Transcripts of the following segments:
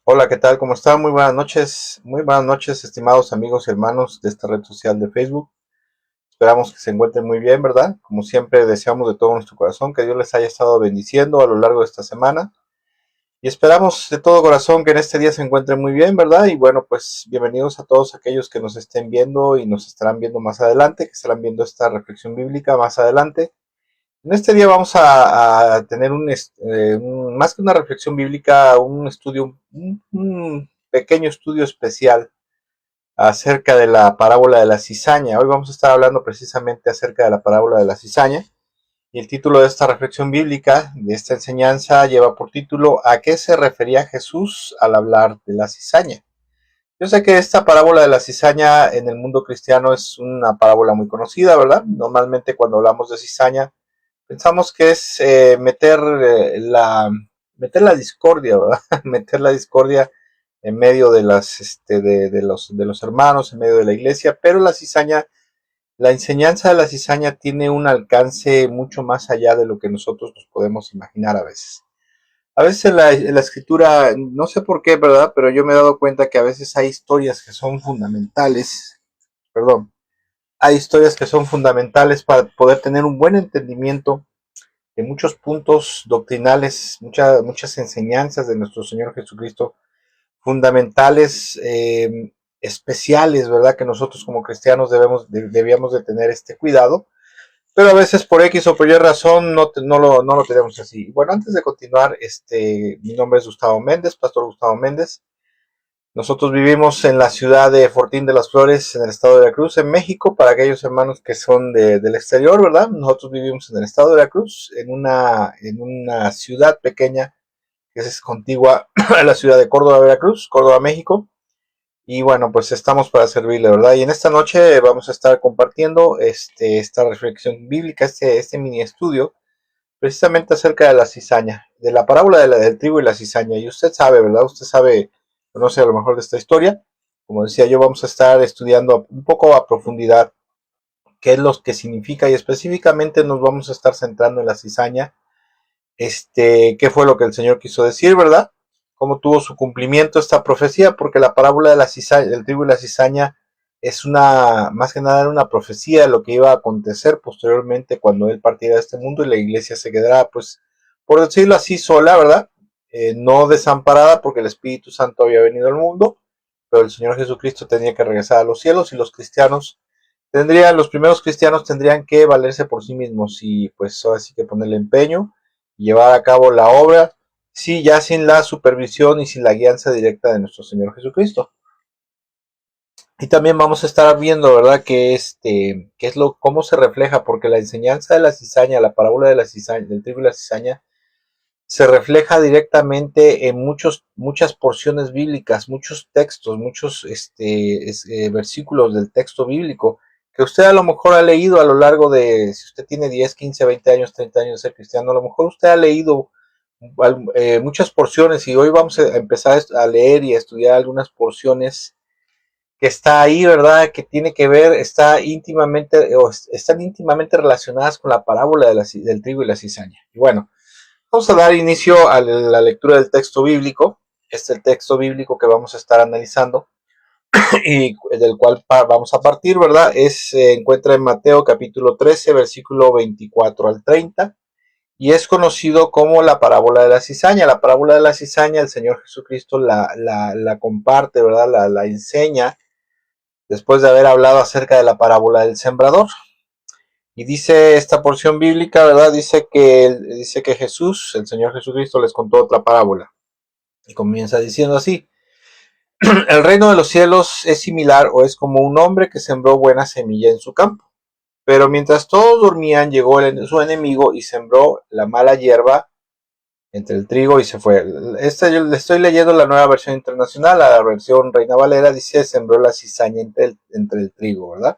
Hola, ¿qué tal? ¿Cómo están? Muy buenas noches, estimados amigos y hermanos de esta red social de Facebook. Esperamos que se encuentren muy bien, ¿verdad? Como siempre, deseamos de todo nuestro corazón que Dios les haya estado bendiciendo a lo largo de esta semana. Y esperamos de todo corazón que en este día se encuentren muy bien, ¿verdad? Y bueno, pues bienvenidos a todos aquellos que nos estén viendo y nos estarán viendo más adelante, que estarán viendo esta reflexión bíblica más adelante. En este día vamos a tener más que una reflexión bíblica, un estudio, un pequeño estudio especial acerca de la parábola de la cizaña. Hoy vamos a estar hablando precisamente acerca de la parábola de la cizaña. Y el título de esta reflexión bíblica, de esta enseñanza, lleva por título ¿A qué se refería Jesús al hablar de la cizaña? Yo sé que esta parábola de la cizaña en el mundo cristiano es una parábola muy conocida, ¿verdad? Normalmente cuando hablamos de cizaña pensamos que es meter la discordia, ¿verdad? Meter la discordia en medio de los hermanos, en medio de la iglesia, pero la cizaña, la enseñanza de la cizaña tiene un alcance mucho más allá de lo que nosotros nos podemos imaginar a veces. A veces en la escritura, no sé por qué, ¿verdad? Pero yo me he dado cuenta que a veces hay historias que son fundamentales, perdón, hay historias que son fundamentales para poder tener un buen entendimiento de muchos puntos doctrinales, muchas enseñanzas de nuestro Señor Jesucristo, fundamentales, especiales, ¿verdad? Que nosotros como cristianos debíamos de tener este cuidado, pero a veces por X o por Y razón no lo tenemos así. Bueno, antes de continuar, mi nombre es Gustavo Méndez, Pastor Gustavo Méndez. Nosotros vivimos en la ciudad de Fortín de las Flores, en el estado de Veracruz, en México, para aquellos hermanos que son del exterior, ¿verdad? Nosotros vivimos en el estado de Veracruz, en una ciudad pequeña que es contigua a la ciudad de Córdoba, Veracruz, Córdoba, México. Y bueno, pues estamos para servirle, ¿verdad? Y en esta noche vamos a estar compartiendo esta reflexión bíblica, este mini estudio, precisamente acerca de la cizaña, de la parábola del trigo y la cizaña. Y usted sabe, ¿verdad? Usted sabe, conoce a lo mejor de esta historia. Como decía yo, vamos a estar estudiando un poco a profundidad qué es lo que significa y específicamente nos vamos a estar centrando en la cizaña, qué fue lo que el Señor quiso decir, ¿verdad? Cómo tuvo su cumplimiento esta profecía, porque la parábola de la cizaña, del trigo y la cizaña es más que nada una profecía de lo que iba a acontecer posteriormente cuando él partiera de este mundo y la iglesia se quedará, pues, por decirlo así, sola, ¿verdad? No desamparada porque el Espíritu Santo había venido al mundo, pero el Señor Jesucristo tenía que regresar a los cielos y los primeros cristianos tendrían que valerse por sí mismos y pues así que ponerle empeño y llevar a cabo la obra, sí, ya sin la supervisión y sin la guianza directa de nuestro Señor Jesucristo. Y también vamos a estar viendo, ¿verdad?, cómo se refleja, porque la enseñanza de la cizaña, la parábola de la cizaña, del trigo y la cizaña, se refleja directamente en muchas porciones bíblicas, muchos textos, muchos versículos del texto bíblico, que usted a lo mejor ha leído a lo largo de, si usted tiene 10, 15, 20 años, 30 años de ser cristiano, a lo mejor usted ha leído muchas porciones y hoy vamos a empezar a leer y a estudiar algunas porciones que está ahí, ¿verdad? Que tiene que ver, están íntimamente relacionadas con la parábola del trigo y la cizaña. Y bueno, vamos a dar inicio a la lectura del texto bíblico. Este es el texto bíblico que vamos a estar analizando y del cual vamos a partir, ¿verdad? Se encuentra en Mateo capítulo 13, versículo 24 al 30 y es conocido como la parábola de la cizaña. La parábola de la cizaña, el Señor Jesucristo la comparte, ¿verdad? La enseña después de haber hablado acerca de la parábola del sembrador. Y dice esta porción bíblica, ¿verdad? Dice que Jesús, el Señor Jesucristo, les contó otra parábola. Y comienza diciendo así: el reino de los cielos es similar o es como un hombre que sembró buena semilla en su campo. Pero mientras todos dormían, llegó su enemigo y sembró la mala hierba entre el trigo y se fue. Yo le estoy leyendo la nueva versión internacional, la versión Reina Valera dice sembró la cizaña entre el trigo, ¿verdad?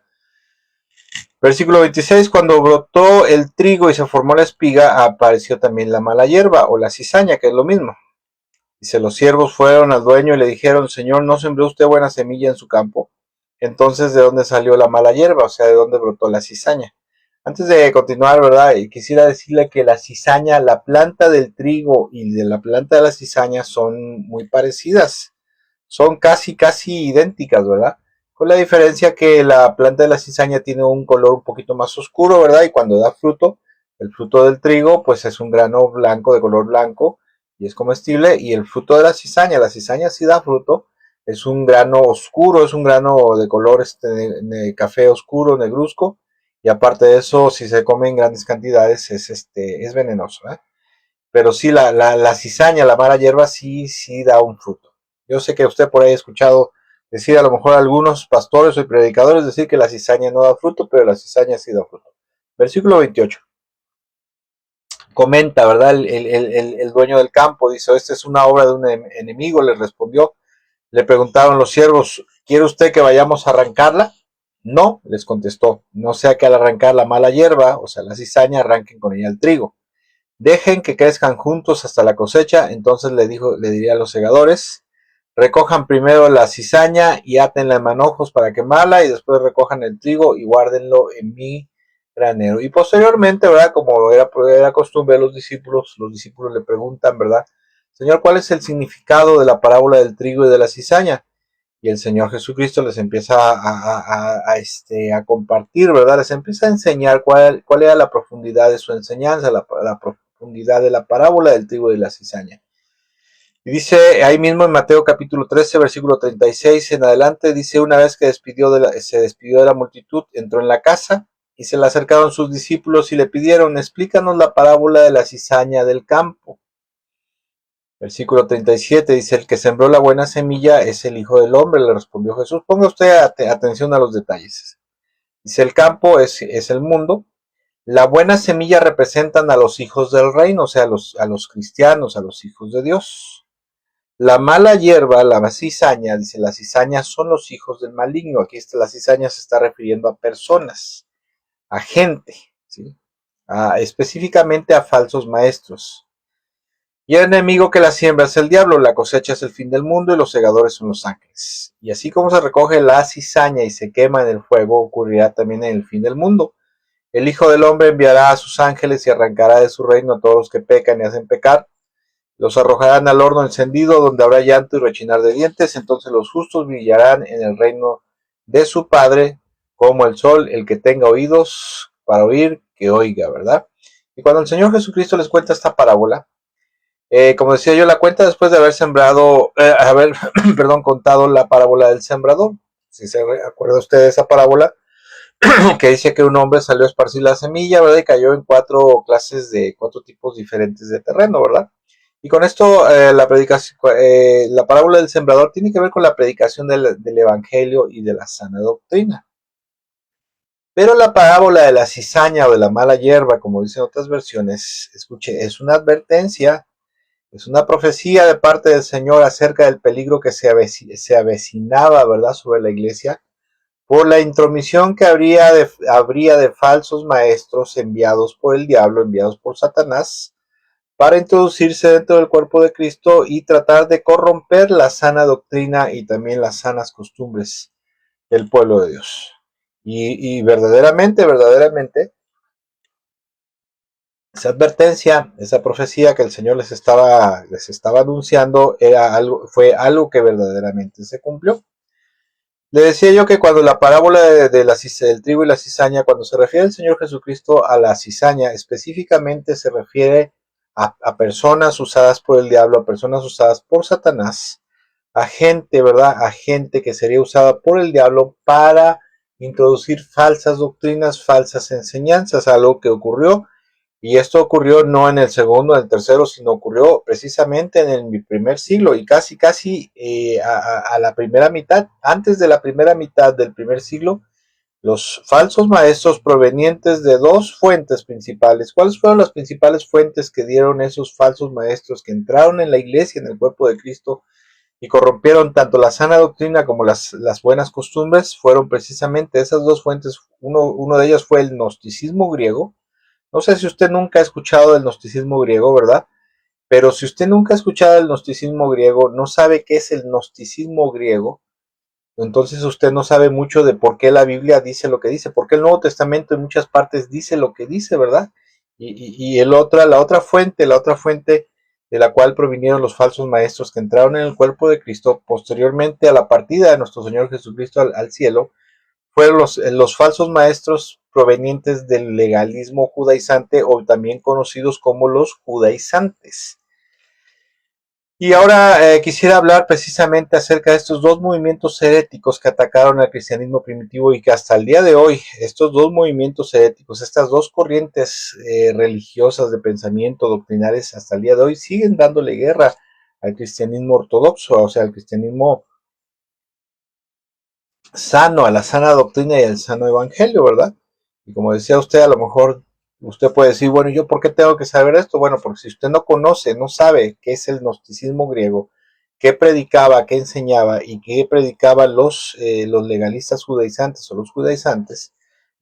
Versículo 26, cuando brotó el trigo y se formó la espiga, apareció también la mala hierba o la cizaña, que es lo mismo. Dice, los siervos fueron al dueño y le dijeron, Señor, ¿no sembró usted buena semilla en su campo? Entonces, ¿de dónde salió la mala hierba? O sea, ¿de dónde brotó la cizaña? Antes de continuar, ¿verdad? Quisiera decirle que la cizaña, la planta del trigo y de la planta de la cizaña son muy parecidas. Son casi idénticas, ¿verdad? Con la diferencia que la planta de la cizaña tiene un color un poquito más oscuro, ¿verdad? Y cuando da fruto, el fruto del trigo, pues es un grano blanco, de color blanco, y es comestible. Y el fruto de la cizaña sí da fruto, es un grano oscuro, es un grano de color de café oscuro, negruzco, y aparte de eso, si se come en grandes cantidades, es venenoso, ¿eh? Pero sí, la cizaña, la mala hierba, sí da un fruto. Yo sé que usted por ahí ha escuchado decir a lo mejor algunos pastores o predicadores decir que la cizaña no da fruto, pero la cizaña sí da fruto. Versículo 28. Comenta, ¿verdad? El dueño del campo dice, esta es una obra de un enemigo, le respondió. Le preguntaron los siervos, ¿quiere usted que vayamos a arrancarla? No, les contestó, no sea que al arrancar la mala hierba, o sea, la cizaña, arranquen con ella el trigo. Dejen que crezcan juntos hasta la cosecha, entonces le diría a los segadores, recojan primero la cizaña y átenla en manojos para quemarla y después recojan el trigo y guárdenlo en mi granero. Y posteriormente, ¿verdad? Como era costumbre de los discípulos le preguntan, ¿verdad? Señor, ¿cuál es el significado de la parábola del trigo y de la cizaña? Y el Señor Jesucristo les empieza a compartir, ¿verdad? Les empieza a enseñar cuál era la profundidad de su enseñanza, la profundidad de la parábola del trigo y de la cizaña. Y dice ahí mismo en Mateo capítulo 13, versículo 36 en adelante, dice, una vez que se despidió de la multitud, entró en la casa y se le acercaron sus discípulos y le pidieron, explícanos la parábola de la cizaña del campo. Versículo 37 dice, el que sembró la buena semilla es el Hijo del Hombre, le respondió Jesús. Ponga usted atención a los detalles. Dice, el campo es el mundo. La buena semilla representan a los hijos del reino, o sea, a los cristianos, a los hijos de Dios. La mala hierba, la cizaña, dice, las cizañas son los hijos del maligno. Aquí la cizaña se está refiriendo a personas, a gente, ¿sí? Específicamente a falsos maestros. Y el enemigo que la siembra es el diablo, la cosecha es el fin del mundo y los segadores son los ángeles. Y así como se recoge la cizaña y se quema en el fuego, ocurrirá también en el fin del mundo. El Hijo del Hombre enviará a sus ángeles y arrancará de su reino a todos los que pecan y hacen pecar. Los arrojarán al horno encendido, donde habrá llanto y rechinar de dientes. Entonces los justos brillarán en el reino de su Padre como el sol. El que tenga oídos para oír, que oiga, ¿verdad? Y cuando el Señor Jesucristo les cuenta esta parábola, como decía yo, la cuenta después de haber contado la parábola del sembrador. Si se acuerda usted de esa parábola, que dice que un hombre salió a esparcir la semilla, ¿verdad? Y cayó en cuatro tipos diferentes de terreno, ¿verdad? Y con esto, la parábola del sembrador tiene que ver con la predicación del evangelio y de la sana doctrina. Pero la parábola de la cizaña o de la mala hierba, como dicen otras versiones, escuche, es una advertencia. Es una profecía de parte del Señor acerca del peligro que se avecinaba, ¿verdad?, sobre la iglesia, por la intromisión que habría de falsos maestros enviados por el diablo, enviados por Satanás, para introducirse dentro del cuerpo de Cristo y tratar de corromper la sana doctrina y también las sanas costumbres del pueblo de Dios. Y verdaderamente, esa advertencia, esa profecía que el Señor les estaba anunciando fue algo que verdaderamente se cumplió. Le decía yo que cuando la parábola del trigo y la cizaña, cuando se refiere el Señor Jesucristo a la cizaña, específicamente se refiere a personas usadas por el diablo, a personas usadas por Satanás, a gente, ¿verdad? A gente que sería usada por el diablo para introducir falsas doctrinas, falsas enseñanzas, algo que ocurrió. Y esto ocurrió no en el segundo, en el tercero, sino ocurrió precisamente en el primer siglo y casi a la primera mitad, antes de la primera mitad del primer siglo, los falsos maestros provenientes de dos fuentes principales. ¿Cuáles fueron las principales fuentes que dieron esos falsos maestros que entraron en la iglesia, en el cuerpo de Cristo, y corrompieron tanto la sana doctrina como las buenas costumbres? Fueron precisamente esas dos fuentes. Uno de ellos fue el gnosticismo griego. No sé si usted nunca ha escuchado del gnosticismo griego, ¿verdad? Pero si usted nunca ha escuchado el gnosticismo griego, no sabe qué es el gnosticismo griego. entonces usted no sabe mucho de por qué la Biblia dice lo que dice, por qué el Nuevo Testamento en muchas partes dice lo que dice, ¿verdad? Y la otra fuente de la cual provinieron los falsos maestros que entraron en el cuerpo de Cristo posteriormente a la partida de nuestro Señor Jesucristo al cielo, fueron los falsos maestros provenientes del legalismo judaizante o también conocidos como los judaizantes. Y ahora quisiera hablar precisamente acerca de estos dos movimientos heréticos que atacaron al cristianismo primitivo y que hasta el día de hoy, estos dos movimientos heréticos, estas dos corrientes religiosas de pensamiento doctrinales, hasta el día de hoy siguen dándole guerra al cristianismo ortodoxo, o sea, al cristianismo sano, a la sana doctrina y al sano evangelio, ¿verdad? Y como decía usted, a lo mejor usted puede decir, bueno, ¿yo por qué tengo que saber esto? Bueno, porque si usted no conoce, no sabe qué es el gnosticismo griego, qué predicaba, qué enseñaba y qué predicaban los legalistas judaizantes o los judaizantes,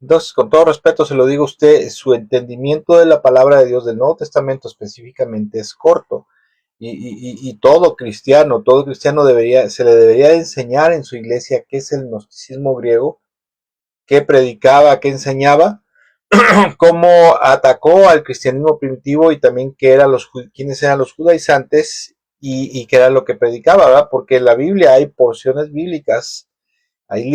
entonces, con todo respeto se lo digo a usted, su entendimiento de la palabra de Dios del Nuevo Testamento específicamente es corto. Y todo cristiano se le debería enseñar en su iglesia qué es el gnosticismo griego, qué predicaba, qué enseñaba, cómo atacó al cristianismo primitivo y también quiénes eran los judaizantes y qué era lo que predicaba, ¿verdad? Porque en la Biblia hay porciones bíblicas, hay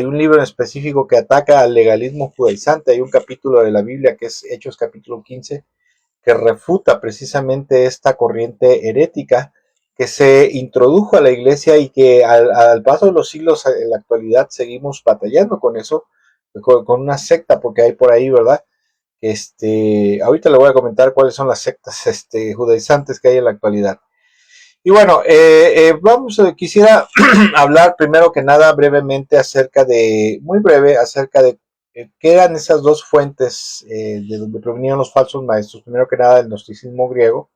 un libro en específico que ataca al legalismo judaizante, hay un capítulo de la Biblia que es Hechos capítulo 15, que refuta precisamente esta corriente herética que se introdujo a la iglesia y que al paso de los siglos en la actualidad seguimos batallando con eso, con una secta, porque hay por ahí, ¿verdad? Ahorita le voy a comentar cuáles son las sectas judaizantes que hay en la actualidad. Y bueno, quisiera hablar primero que nada muy breve, acerca de qué eran esas dos fuentes de donde provenían los falsos maestros. Primero que nada el gnosticismo griego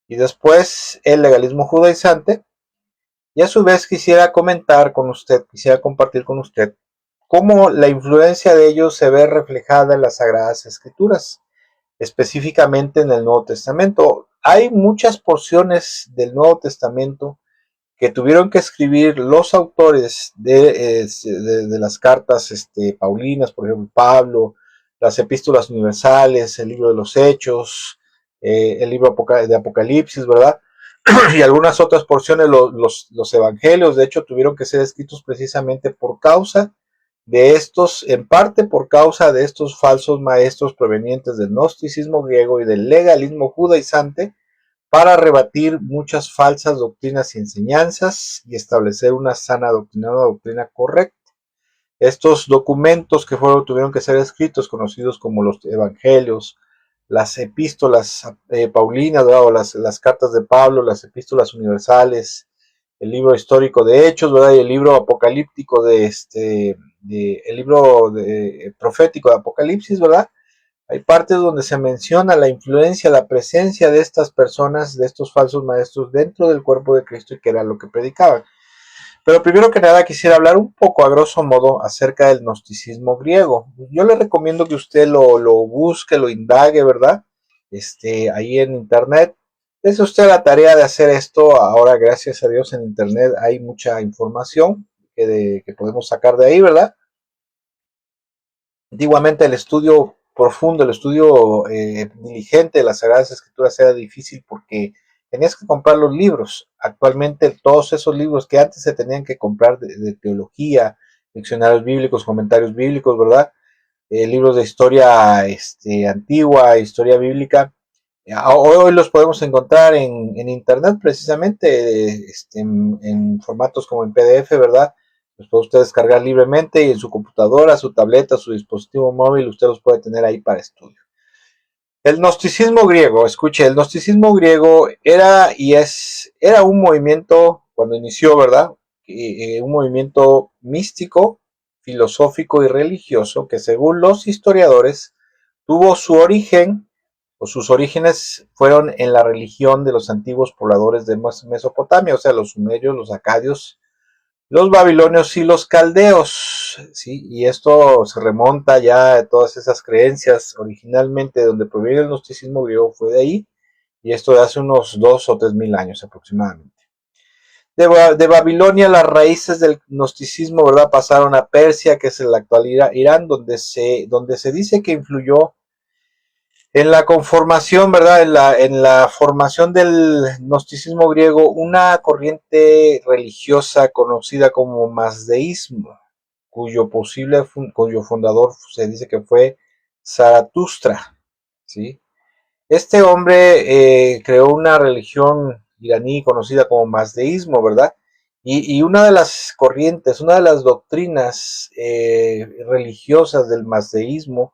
y después el legalismo judaizante. Y a su vez quisiera compartir con usted cómo la influencia de ellos se ve reflejada en las Sagradas Escrituras, específicamente en el Nuevo Testamento. Hay muchas porciones del Nuevo Testamento que tuvieron que escribir los autores de las cartas paulinas, por ejemplo, Pablo, las epístolas universales, el libro de los Hechos, el libro de Apocalipsis, ¿verdad? Y algunas otras porciones, los evangelios, de hecho, tuvieron que ser escritos precisamente por causa de estos, en parte por causa de estos falsos maestros provenientes del gnosticismo griego y del legalismo judaizante, para rebatir muchas falsas doctrinas y enseñanzas y establecer una una doctrina correcta. Estos documentos tuvieron que ser escritos, conocidos como los evangelios, las epístolas paulinas, ¿verdad? O las cartas de Pablo, las epístolas universales, el libro histórico de Hechos, ¿verdad? Y el libro apocalíptico el libro profético de Apocalipsis, ¿verdad? Hay partes donde se menciona la influencia, la presencia de estas personas, de estos falsos maestros dentro del cuerpo de Cristo y que era lo que predicaban. Pero primero que nada quisiera hablar un poco a grosso modo acerca del gnosticismo griego. Yo le recomiendo que usted lo busque, lo indague, ¿verdad? Ahí en internet. Es usted la tarea de hacer esto. Ahora, gracias a Dios, en internet hay mucha información que podemos sacar de ahí, ¿verdad? Antiguamente el estudio profundo, el estudio diligente de las Sagradas Escrituras era difícil porque tenías que comprar los libros. Actualmente todos esos libros que antes se tenían que comprar de teología, diccionarios bíblicos, comentarios bíblicos, ¿verdad? Libros de historia antigua, historia bíblica. Hoy los podemos encontrar en internet precisamente, en formatos como en PDF, ¿verdad? Los puede usted descargar libremente y en su computadora, su tableta, su dispositivo móvil, usted los puede tener ahí para estudio. El gnosticismo griego, escuche, el gnosticismo griego era un movimiento, cuando inició, ¿verdad? Un movimiento místico, filosófico y religioso que según los historiadores tuvo su origen o sus orígenes fueron en la religión de los antiguos pobladores de Mesopotamia, o sea, los sumerios, los acadios, los babilonios y los caldeos, ¿sí? Y esto se remonta ya a todas esas creencias originalmente de donde proviene el gnosticismo griego fue de ahí, y esto de hace unos 2 o 3 mil años aproximadamente. De Babilonia las raíces del gnosticismo, ¿verdad? Pasaron a Persia, que es en la actual Irán, donde se dice que influyó en la conformación, ¿verdad? En la formación del gnosticismo griego, una corriente religiosa conocida como mazdeísmo, cuyo fundador se dice que fue Zaratustra, ¿sí? Este hombre creó una religión iraní conocida como mazdeísmo, ¿verdad? Y una de las corrientes, una de las doctrinas religiosas del mazdeísmo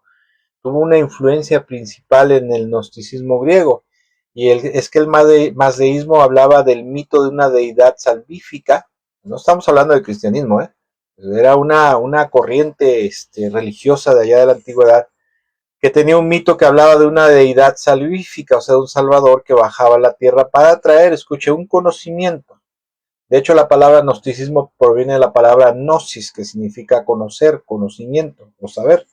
tuvo una influencia principal en el gnosticismo griego. Es que el mazdeísmo hablaba del mito de una deidad salvífica. No estamos hablando del cristianismo, ¿eh? Era una corriente religiosa de allá de la antigüedad que tenía un mito que hablaba de una deidad salvífica, o sea, de un salvador que bajaba a la tierra para traer, escuche, un conocimiento. De hecho, la palabra gnosticismo proviene de la palabra gnosis, que significa conocer, conocimiento o saber.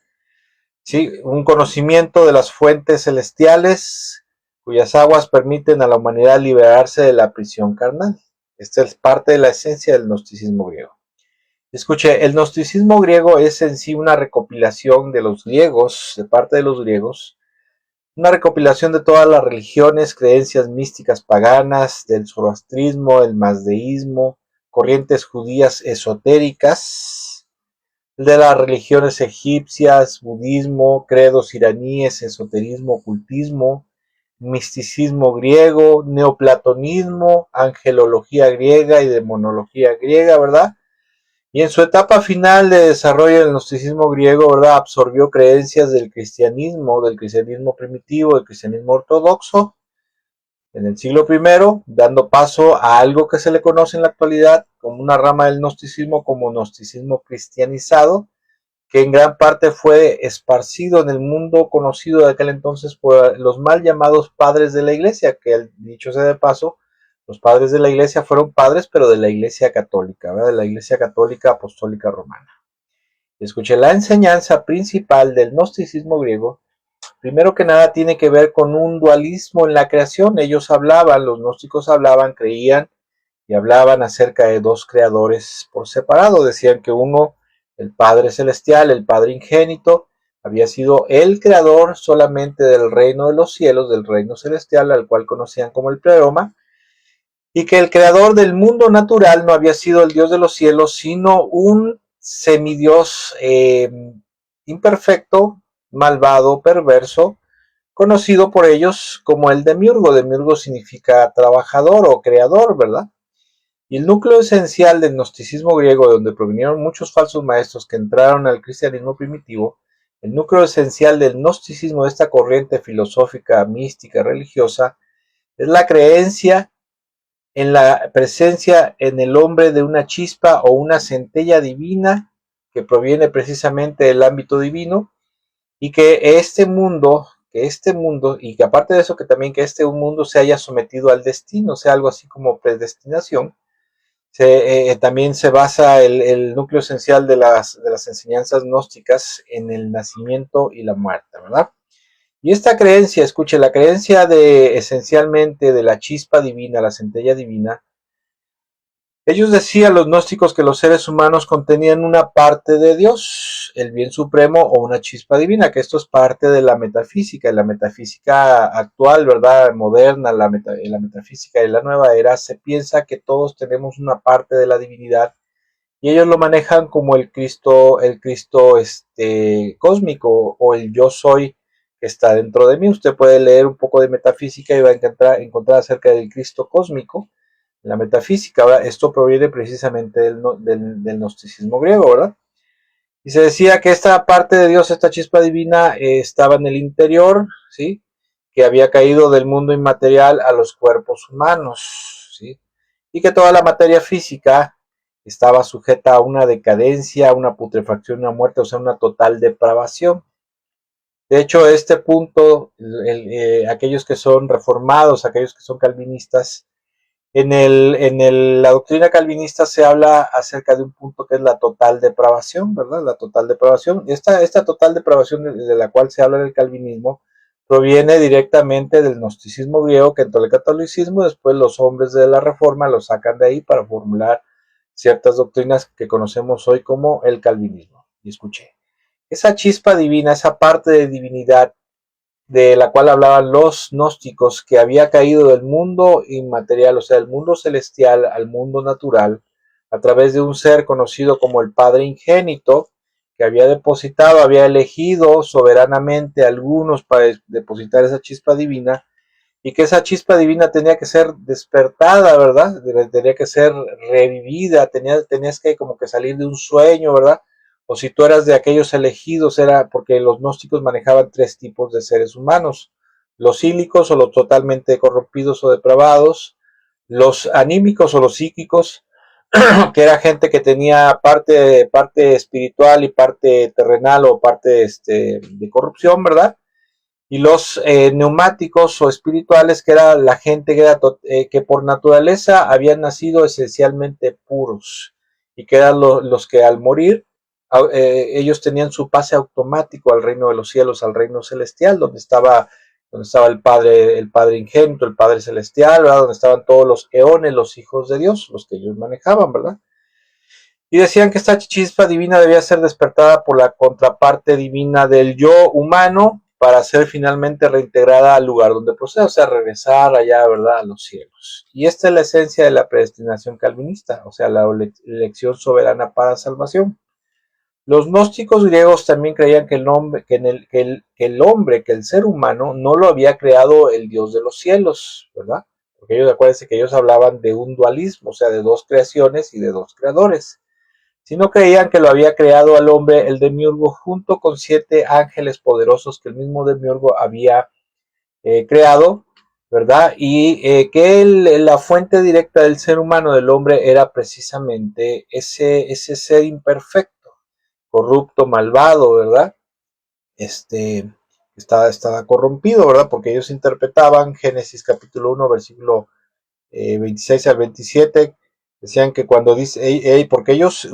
Sí, un conocimiento de las fuentes celestiales cuyas aguas permiten a la humanidad liberarse de la prisión carnal. Esta es parte de la esencia del gnosticismo griego. Escuche, el gnosticismo griego es en sí una recopilación de los griegos, de parte de los griegos, una recopilación de todas las religiones, creencias místicas paganas, del zoroastrismo, el mazdeísmo, corrientes judías esotéricas, de las religiones egipcias, budismo, credos iraníes, esoterismo, ocultismo, misticismo griego, neoplatonismo, angelología griega y demonología griega, ¿verdad? Y en su etapa final de desarrollo del gnosticismo griego, ¿verdad? Absorbió creencias del cristianismo primitivo, del cristianismo ortodoxo, en el siglo I, dando paso a algo que se le conoce en la actualidad como una rama del gnosticismo, como gnosticismo cristianizado, que en gran parte fue esparcido en el mundo conocido de aquel entonces por los mal llamados padres de la iglesia, que dicho sea de paso, los padres de la iglesia fueron padres, pero de la iglesia católica, ¿verdad? De la iglesia católica apostólica romana. Escuché, la enseñanza principal del gnosticismo griego, primero que nada tiene que ver con un dualismo en la creación. Ellos hablaban, los gnósticos hablaban, creían y hablaban acerca de dos creadores por separado. Decían que uno, el Padre Celestial, el Padre Ingénito, había sido el creador solamente del reino de los cielos, del reino celestial, al cual conocían como el pleroma, y que el creador del mundo natural no había sido el Dios de los cielos, sino un semidios imperfecto, malvado, perverso, conocido por ellos como el demiurgo. Demiurgo significa trabajador o creador, ¿verdad? Y el núcleo esencial del gnosticismo griego, de donde provinieron muchos falsos maestros que entraron al cristianismo primitivo, el núcleo esencial del gnosticismo, de esta corriente filosófica, mística, religiosa, es la creencia en la presencia en el hombre de una chispa o una centella divina que proviene precisamente del ámbito divino, y que este mundo, y que aparte de eso, que también que este mundo se haya sometido al destino, sea algo así como predestinación. También se basa el núcleo esencial de las enseñanzas gnósticas en el nacimiento y la muerte, ¿verdad? Y esta creencia, escuche, la creencia de esencialmente de la chispa divina, la centella divina, ellos decían, los gnósticos, que los seres humanos contenían una parte de Dios, el bien supremo o una chispa divina, que esto es parte de la metafísica. Y la metafísica actual, ¿verdad? Moderna, la metafísica de la nueva era, se piensa que todos tenemos una parte de la divinidad, y ellos lo manejan como el Cristo cósmico, o el yo soy que está dentro de mí. Usted puede leer un poco de metafísica y va a encontrar acerca del Cristo cósmico, la metafísica, ¿verdad? Esto proviene precisamente del gnosticismo griego, ¿verdad? Y se decía que esta parte de Dios, esta chispa divina, estaba en el interior, ¿sí? Que había caído del mundo inmaterial a los cuerpos humanos, ¿sí? Y que toda la materia física estaba sujeta a una decadencia, a una putrefacción, una muerte, o sea, una total depravación. De hecho, este punto, aquellos que son reformados, aquellos que son calvinistas, la doctrina calvinista se habla acerca de un punto que es la total depravación, ¿verdad? La total depravación. Esta total depravación de la cual se habla en el calvinismo proviene directamente del gnosticismo griego que entró al catolicismo, después los hombres de la Reforma lo sacan de ahí para formular ciertas doctrinas que conocemos hoy como el calvinismo. Y escuché, esa chispa divina, esa parte de divinidad de la cual hablaban los gnósticos, que había caído del mundo inmaterial, o sea, del mundo celestial al mundo natural, a través de un ser conocido como el Padre Ingénito, que había depositado, había elegido soberanamente a algunos para depositar esa chispa divina, y que esa chispa divina tenía que ser despertada, ¿verdad? Tenía que ser revivida, tenías que como que salir de un sueño, ¿verdad? O si tú eras de aquellos elegidos, era porque los gnósticos manejaban tres tipos de seres humanos: los sílicos o los totalmente corrompidos o depravados, los anímicos o los psíquicos, que era gente que tenía parte espiritual y parte terrenal o parte de corrupción, ¿verdad? Y los neumáticos o espirituales, que era la gente que por naturaleza habían nacido esencialmente puros, y que eran los que al morir ellos tenían su pase automático al reino de los cielos, al reino celestial, donde estaba el Padre Ingénito, el Padre Celestial, ¿verdad? Donde estaban todos los eones, los hijos de Dios, los que ellos manejaban, ¿verdad? Y decían que esta chispa divina debía ser despertada por la contraparte divina del yo humano para ser finalmente reintegrada al lugar donde procede, o sea, regresar allá, ¿verdad?, a los cielos. Y esta es la esencia de la predestinación calvinista, o sea, la elección soberana para salvación. Los gnósticos griegos también creían que el ser humano, no lo había creado el Dios de los cielos, ¿verdad? Porque acuérdense que ellos hablaban de un dualismo, o sea, de dos creaciones y de dos creadores, sino creían que lo había creado al hombre el demiurgo junto con 7 ángeles poderosos que el mismo demiurgo había creado, ¿verdad? Y que la fuente directa del ser humano, del hombre, era precisamente ese ser imperfecto, corrupto, malvado, ¿verdad? Estaba corrompido, ¿verdad? Porque ellos interpretaban Génesis capítulo 1, versículo 26 al 27, decían que cuando dice, porque ellos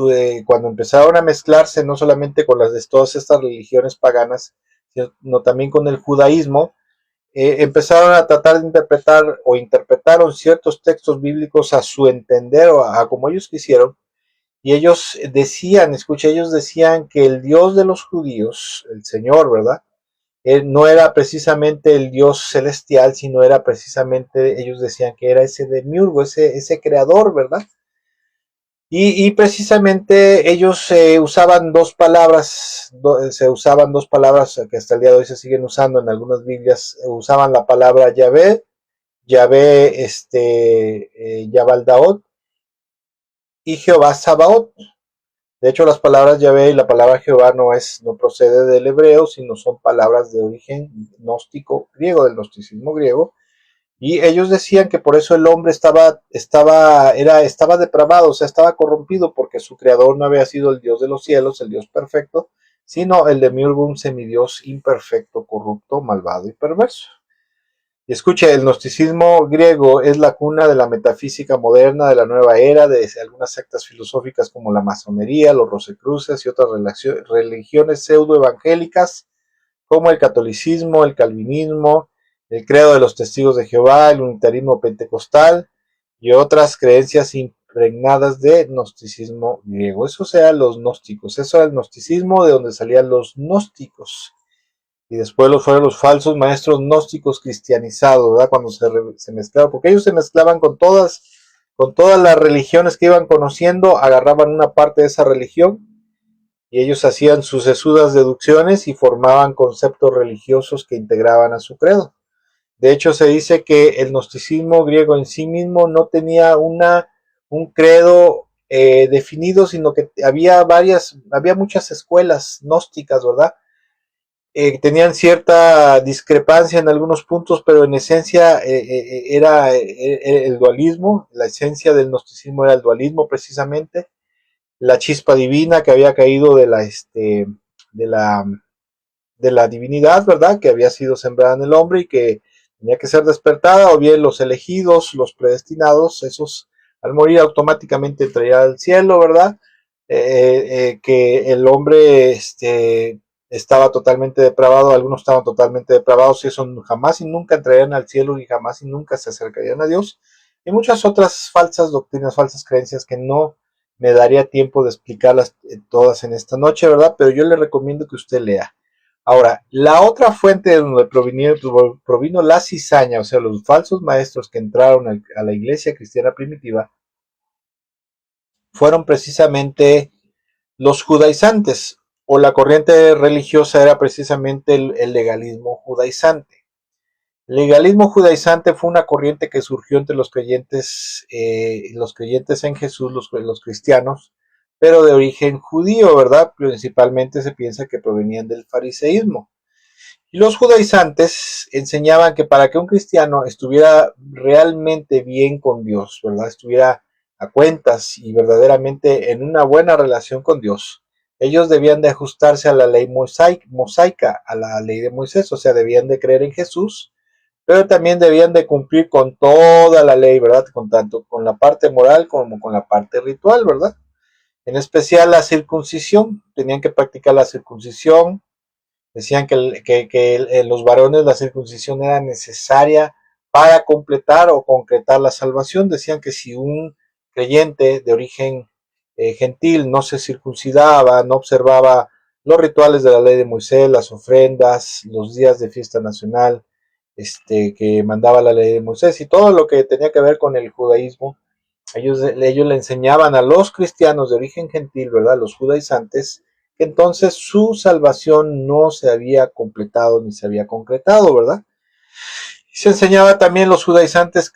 cuando empezaron a mezclarse no solamente con las de todas estas religiones paganas, sino también con el judaísmo, empezaron a tratar de interpretar o interpretaron ciertos textos bíblicos a su entender o a como ellos quisieron, y ellos decían, escucha, ellos decían que el Dios de los judíos, el Señor, ¿verdad? No era precisamente el Dios celestial, sino era precisamente, ellos decían que era ese demiurgo, ese creador, ¿verdad? Y precisamente ellos se usaban dos palabras que hasta el día de hoy se siguen usando en algunas Biblias, usaban la palabra Yahvé, Yabaldaot y Jehová Sabaoth. De hecho, las palabras Yahvé y la palabra Jehová no procede del hebreo, sino son palabras de origen gnóstico griego, del gnosticismo griego. Y ellos decían que por eso el hombre estaba depravado, o sea, estaba corrompido, porque su creador no había sido el Dios de los cielos, el Dios perfecto, sino el demiurgo, un semidios imperfecto, corrupto, malvado y perverso. Y escuche, el gnosticismo griego es la cuna de la metafísica moderna de la nueva era, de algunas sectas filosóficas como la masonería, los rosacruces y otras religiones pseudoevangélicas como el catolicismo, el calvinismo, el credo de los testigos de Jehová, el unitarismo pentecostal y otras creencias impregnadas de gnosticismo griego. Eso sea los gnósticos, eso era el gnosticismo de donde salían los gnósticos. Y después fueron los falsos maestros gnósticos cristianizados, ¿verdad? Cuando se mezclaban, porque ellos se mezclaban con todas las religiones que iban conociendo, agarraban una parte de esa religión y ellos hacían sus sesudas deducciones y formaban conceptos religiosos que integraban a su credo. De hecho, se dice que el gnosticismo griego en sí mismo no tenía un credo definido, sino que había muchas escuelas gnósticas, ¿verdad? Tenían cierta discrepancia en algunos puntos, pero en esencia era el dualismo. La esencia del gnosticismo era el dualismo precisamente, la chispa divina que había caído de la, de la divinidad, ¿verdad? Que había sido sembrada en el hombre y que tenía que ser despertada, o bien los elegidos, los predestinados, esos al morir automáticamente entrarían al cielo, ¿verdad? Que el hombre estaba totalmente depravado, algunos estaban totalmente depravados y eso jamás y nunca entrarían al cielo y jamás y nunca se acercarían a Dios. Y muchas otras falsas doctrinas, falsas creencias que no me daría tiempo de explicarlas todas en esta noche, ¿verdad? Pero yo le recomiendo que usted lea. Ahora, la otra fuente de donde provino la cizaña, o sea, los falsos maestros que entraron a la iglesia cristiana primitiva, fueron precisamente los judaizantes, o la corriente religiosa era precisamente el legalismo judaizante. El legalismo judaizante fue una corriente que surgió entre los creyentes en Jesús, los cristianos, pero de origen judío, ¿verdad? Principalmente se piensa que provenían del fariseísmo. Y los judaizantes enseñaban que para que un cristiano estuviera realmente bien con Dios, ¿verdad? Estuviera a cuentas y verdaderamente en una buena relación con Dios, ellos debían de ajustarse a la ley mosaica, a la ley de Moisés, o sea, debían de creer en Jesús, pero también debían de cumplir con toda la ley, ¿verdad? Tanto con la parte moral como con la parte ritual, ¿verdad? En especial la circuncisión, tenían que practicar la circuncisión. Decían que los varones la circuncisión era necesaria para completar o concretar la salvación. Decían que si un creyente de origen gentil no se circuncidaba, no observaba los rituales de la ley de Moisés, las ofrendas, los días de fiesta nacional, que mandaba la ley de Moisés y todo lo que tenía que ver con el judaísmo, ellos le enseñaban a los cristianos de origen gentil, ¿verdad? Los judaizantes, que entonces su salvación no se había completado ni se había concretado, ¿verdad? Y se enseñaba también los judaizantes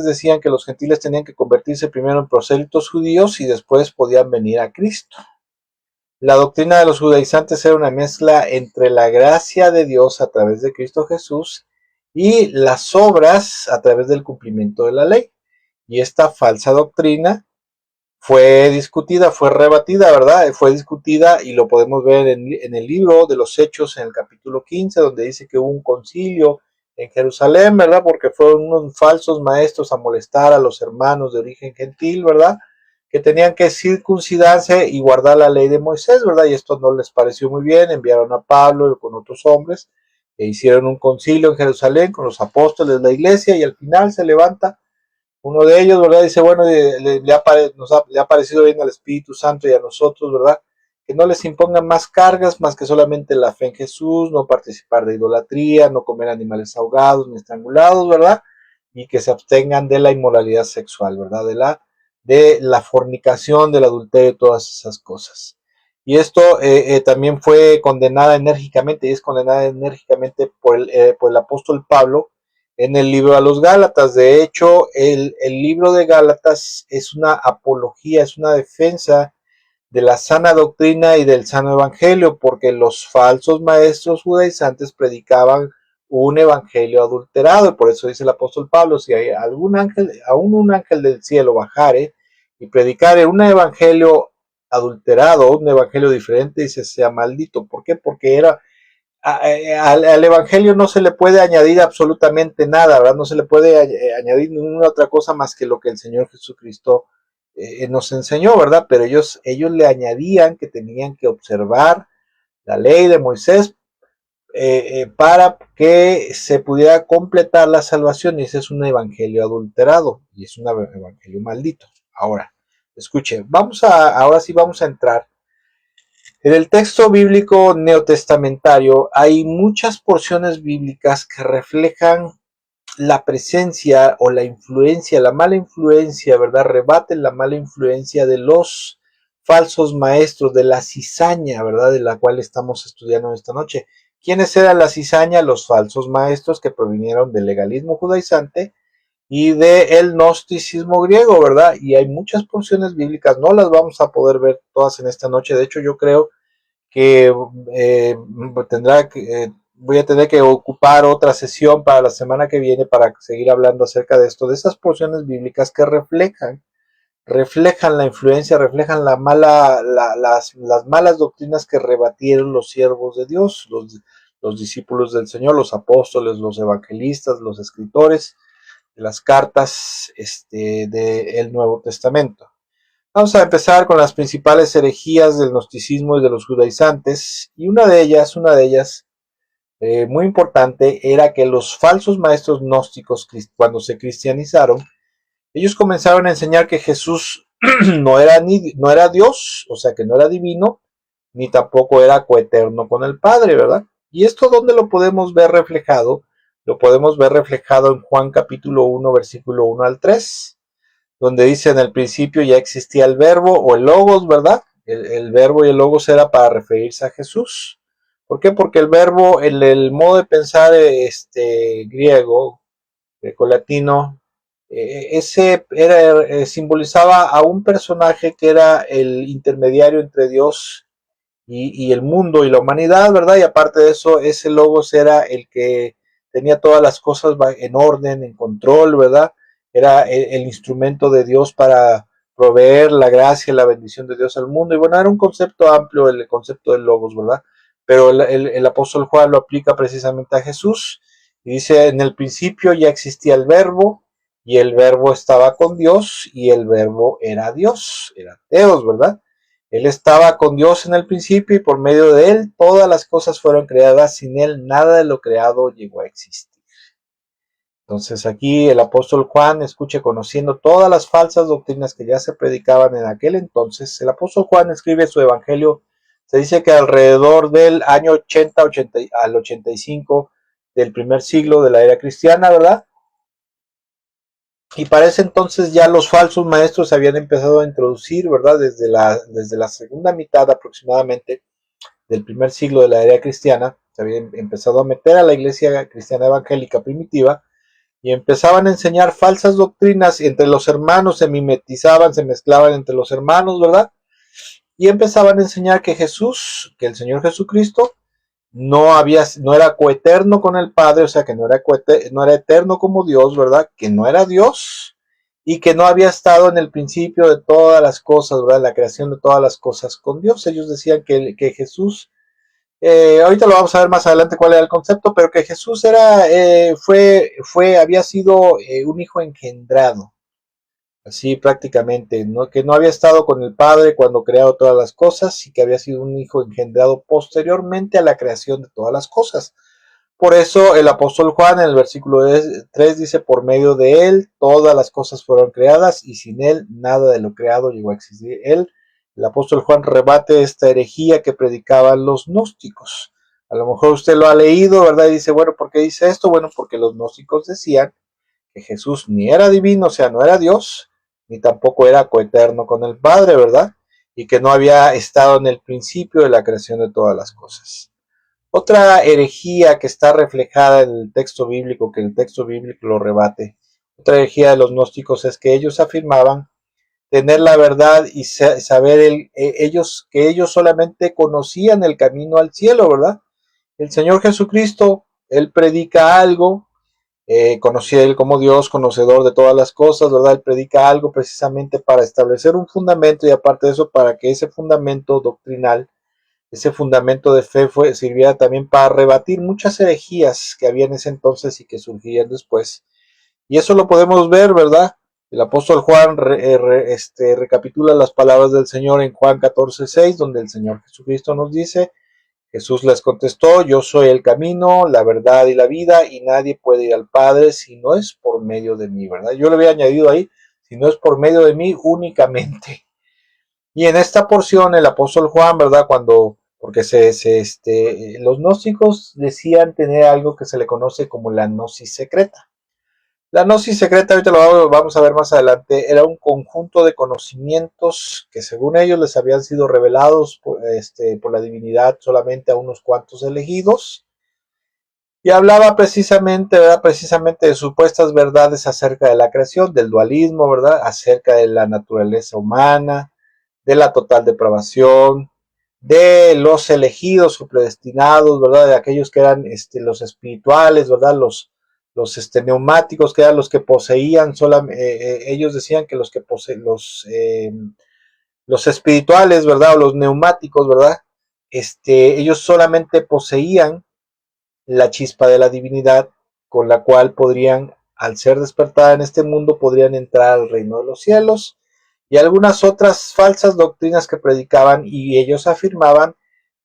decían que los gentiles tenían que convertirse primero en prosélitos judíos y después podían venir a Cristo. La doctrina de los judaizantes era una mezcla entre la gracia de Dios a través de Cristo Jesús y las obras a través del cumplimiento de la ley. Y esta falsa doctrina fue discutida, fue rebatida, ¿verdad? Fue discutida y lo podemos ver en el libro de los Hechos, en el capítulo 15, donde dice que hubo un concilio en Jerusalén, ¿verdad? Porque fueron unos falsos maestros a molestar a los hermanos de origen gentil, ¿verdad? Que tenían que circuncidarse y guardar la ley de Moisés, ¿verdad? Y esto no les pareció muy bien, enviaron a Pablo con otros hombres e hicieron un concilio en Jerusalén con los apóstoles de la iglesia y al final se levanta uno de ellos, ¿verdad? Dice, bueno, le ha parecido bien al Espíritu Santo y a nosotros, ¿verdad? Que no les impongan más cargas más que solamente la fe en Jesús, no participar de idolatría, no comer animales ahogados ni estrangulados, ¿verdad? Y que se abstengan de la inmoralidad sexual, ¿verdad? De la fornicación, del adulterio, todas esas cosas. Y esto también fue condenada enérgicamente y es condenada enérgicamente por el apóstol Pablo en el libro a los Gálatas. De hecho, el libro de Gálatas es una apología, es una defensa de la sana doctrina y del sano evangelio, porque los falsos maestros judaizantes predicaban un evangelio adulterado, y por eso dice el apóstol Pablo, si hay algún ángel, aún un ángel del cielo bajare y predicare un evangelio adulterado, un evangelio diferente, dice, sea maldito. ¿Por qué? Porque al evangelio no se le puede añadir absolutamente nada, ¿verdad? No se le puede añadir ninguna otra cosa más que lo que el Señor Jesucristo nos enseñó, ¿verdad? Pero ellos le añadían que tenían que observar la ley de Moisés para que se pudiera completar la salvación, y ese es un evangelio adulterado y es un evangelio maldito. Ahora, escuche, ahora sí vamos a entrar. En el texto bíblico neotestamentario hay muchas porciones bíblicas que reflejan la presencia o la influencia, la mala influencia, ¿verdad? Rebaten la mala influencia de los falsos maestros, de la cizaña, ¿verdad? De la cual estamos estudiando esta noche. ¿Quiénes eran la cizaña? Los falsos maestros que provinieron del legalismo judaizante y del gnosticismo griego, ¿verdad? Y hay muchas porciones bíblicas, no las vamos a poder ver todas en esta noche. De hecho, yo creo que voy a tener que ocupar otra sesión para la semana que viene para seguir hablando acerca de esto, de esas porciones bíblicas que reflejan la influencia, reflejan las malas doctrinas que rebatieron los siervos de Dios, los discípulos del Señor, los apóstoles, los evangelistas, los escritores de las cartas del Nuevo Testamento. Vamos a empezar con las principales herejías del gnosticismo y de los judaizantes, y una de ellas, muy importante, era que los falsos maestros gnósticos, cuando se cristianizaron, ellos comenzaron a enseñar que Jesús no era Dios, o sea que no era divino, ni tampoco era coeterno con el Padre, ¿verdad? ¿Y esto dónde lo podemos ver reflejado? Lo podemos ver reflejado en Juan capítulo 1, versículo 1 al 3, donde dice: en el principio ya existía el verbo o el logos, ¿verdad? El verbo y el logos era para referirse a Jesús. ¿Por qué? Porque el verbo, el modo de pensar griego, grecolatino, ese era, simbolizaba a un personaje que era el intermediario entre Dios y el mundo y la humanidad, ¿verdad? Y aparte de eso, ese logos era el que tenía todas las cosas en orden, en control, ¿verdad? Era el instrumento de Dios para proveer la gracia y la bendición de Dios al mundo. Y bueno, era un concepto amplio el concepto del logos, ¿verdad? Pero el apóstol Juan lo aplica precisamente a Jesús y dice: en el principio ya existía el verbo, y el verbo estaba con Dios, y el verbo era Dios, era Dios, ¿verdad? Él estaba con Dios en el principio, y por medio de él todas las cosas fueron creadas. Sin él nada de lo creado llegó a existir. Entonces aquí el apóstol Juan, escuche, conociendo todas las falsas doctrinas que ya se predicaban en aquel entonces, el apóstol Juan escribe su evangelio. Se dice que alrededor del año 80 al 85 del primer siglo de la era cristiana, ¿verdad? Y para ese entonces ya los falsos maestros se habían empezado a introducir, ¿verdad? Desde la segunda mitad aproximadamente del primer siglo de la era cristiana, se habían empezado a meter a la iglesia cristiana evangélica primitiva y empezaban a enseñar falsas doctrinas entre los hermanos, se mimetizaban, se mezclaban entre los hermanos, ¿verdad? Y empezaban a enseñar que Jesús, que el Señor Jesucristo, no era coeterno con el Padre, o sea que no era eterno como Dios, ¿verdad? Que no era Dios y que no había estado en el principio de todas las cosas, ¿verdad? La creación de todas las cosas con Dios. Ellos decían que Jesús, ahorita lo vamos a ver más adelante cuál era el concepto, pero que Jesús había sido un hijo engendrado, así prácticamente, ¿no? Que no había estado con el Padre cuando creó todas las cosas, y que había sido un hijo engendrado posteriormente a la creación de todas las cosas. Por eso el apóstol Juan en el versículo 3 dice: por medio de él todas las cosas fueron creadas, y sin él nada de lo creado llegó a existir. El apóstol Juan rebate esta herejía que predicaban los gnósticos. A lo mejor usted lo ha leído, ¿verdad? Y dice: bueno, ¿por qué dice esto? Bueno, porque los gnósticos decían que Jesús ni era divino, o sea, no era Dios, ni tampoco era coeterno con el Padre, ¿verdad? Y que no había estado en el principio de la creación de todas las cosas. Otra herejía que está reflejada en el texto bíblico, que el texto bíblico lo rebate, otra herejía de los gnósticos, es que ellos afirmaban tener la verdad y saber que ellos solamente conocían el camino al cielo, ¿verdad? El Señor Jesucristo, Él predica algo, conocía Él como Dios, conocedor de todas las cosas, ¿verdad? Él predica algo precisamente para establecer un fundamento, y aparte de eso, para que ese fundamento doctrinal, ese fundamento de fe sirviera también para rebatir muchas herejías que había en ese entonces y que surgirían después. Y eso lo podemos ver, ¿verdad? El apóstol Juan recapitula las palabras del Señor en Juan 14:6, donde el Señor Jesucristo nos dice: Jesús les contestó: yo soy el camino, la verdad y la vida, y nadie puede ir al Padre si no es por medio de mí, ¿verdad? Yo le había añadido ahí: si no es por medio de mí únicamente. Y en esta porción el apóstol Juan, ¿verdad? Porque los gnósticos decían tener algo que se le conoce como la gnosis secreta. La gnosis secreta, ahorita lo vamos a ver más adelante, era un conjunto de conocimientos que según ellos les habían sido revelados por la divinidad solamente a unos cuantos elegidos, y hablaba precisamente, ¿verdad? Precisamente de supuestas verdades acerca de la creación, del dualismo, ¿verdad? Acerca de la naturaleza humana, de la total depravación, de los elegidos o predestinados, ¿verdad? De aquellos que eran los espirituales, ¿verdad? Los neumáticos, que eran los que poseían solamente, ellos decían que los espirituales, ¿verdad? O los neumáticos, ¿verdad? Ellos solamente poseían la chispa de la divinidad, con la cual podrían, al ser despertada en este mundo, podrían entrar al reino de los cielos. y algunas otras falsas doctrinas que predicaban, y ellos afirmaban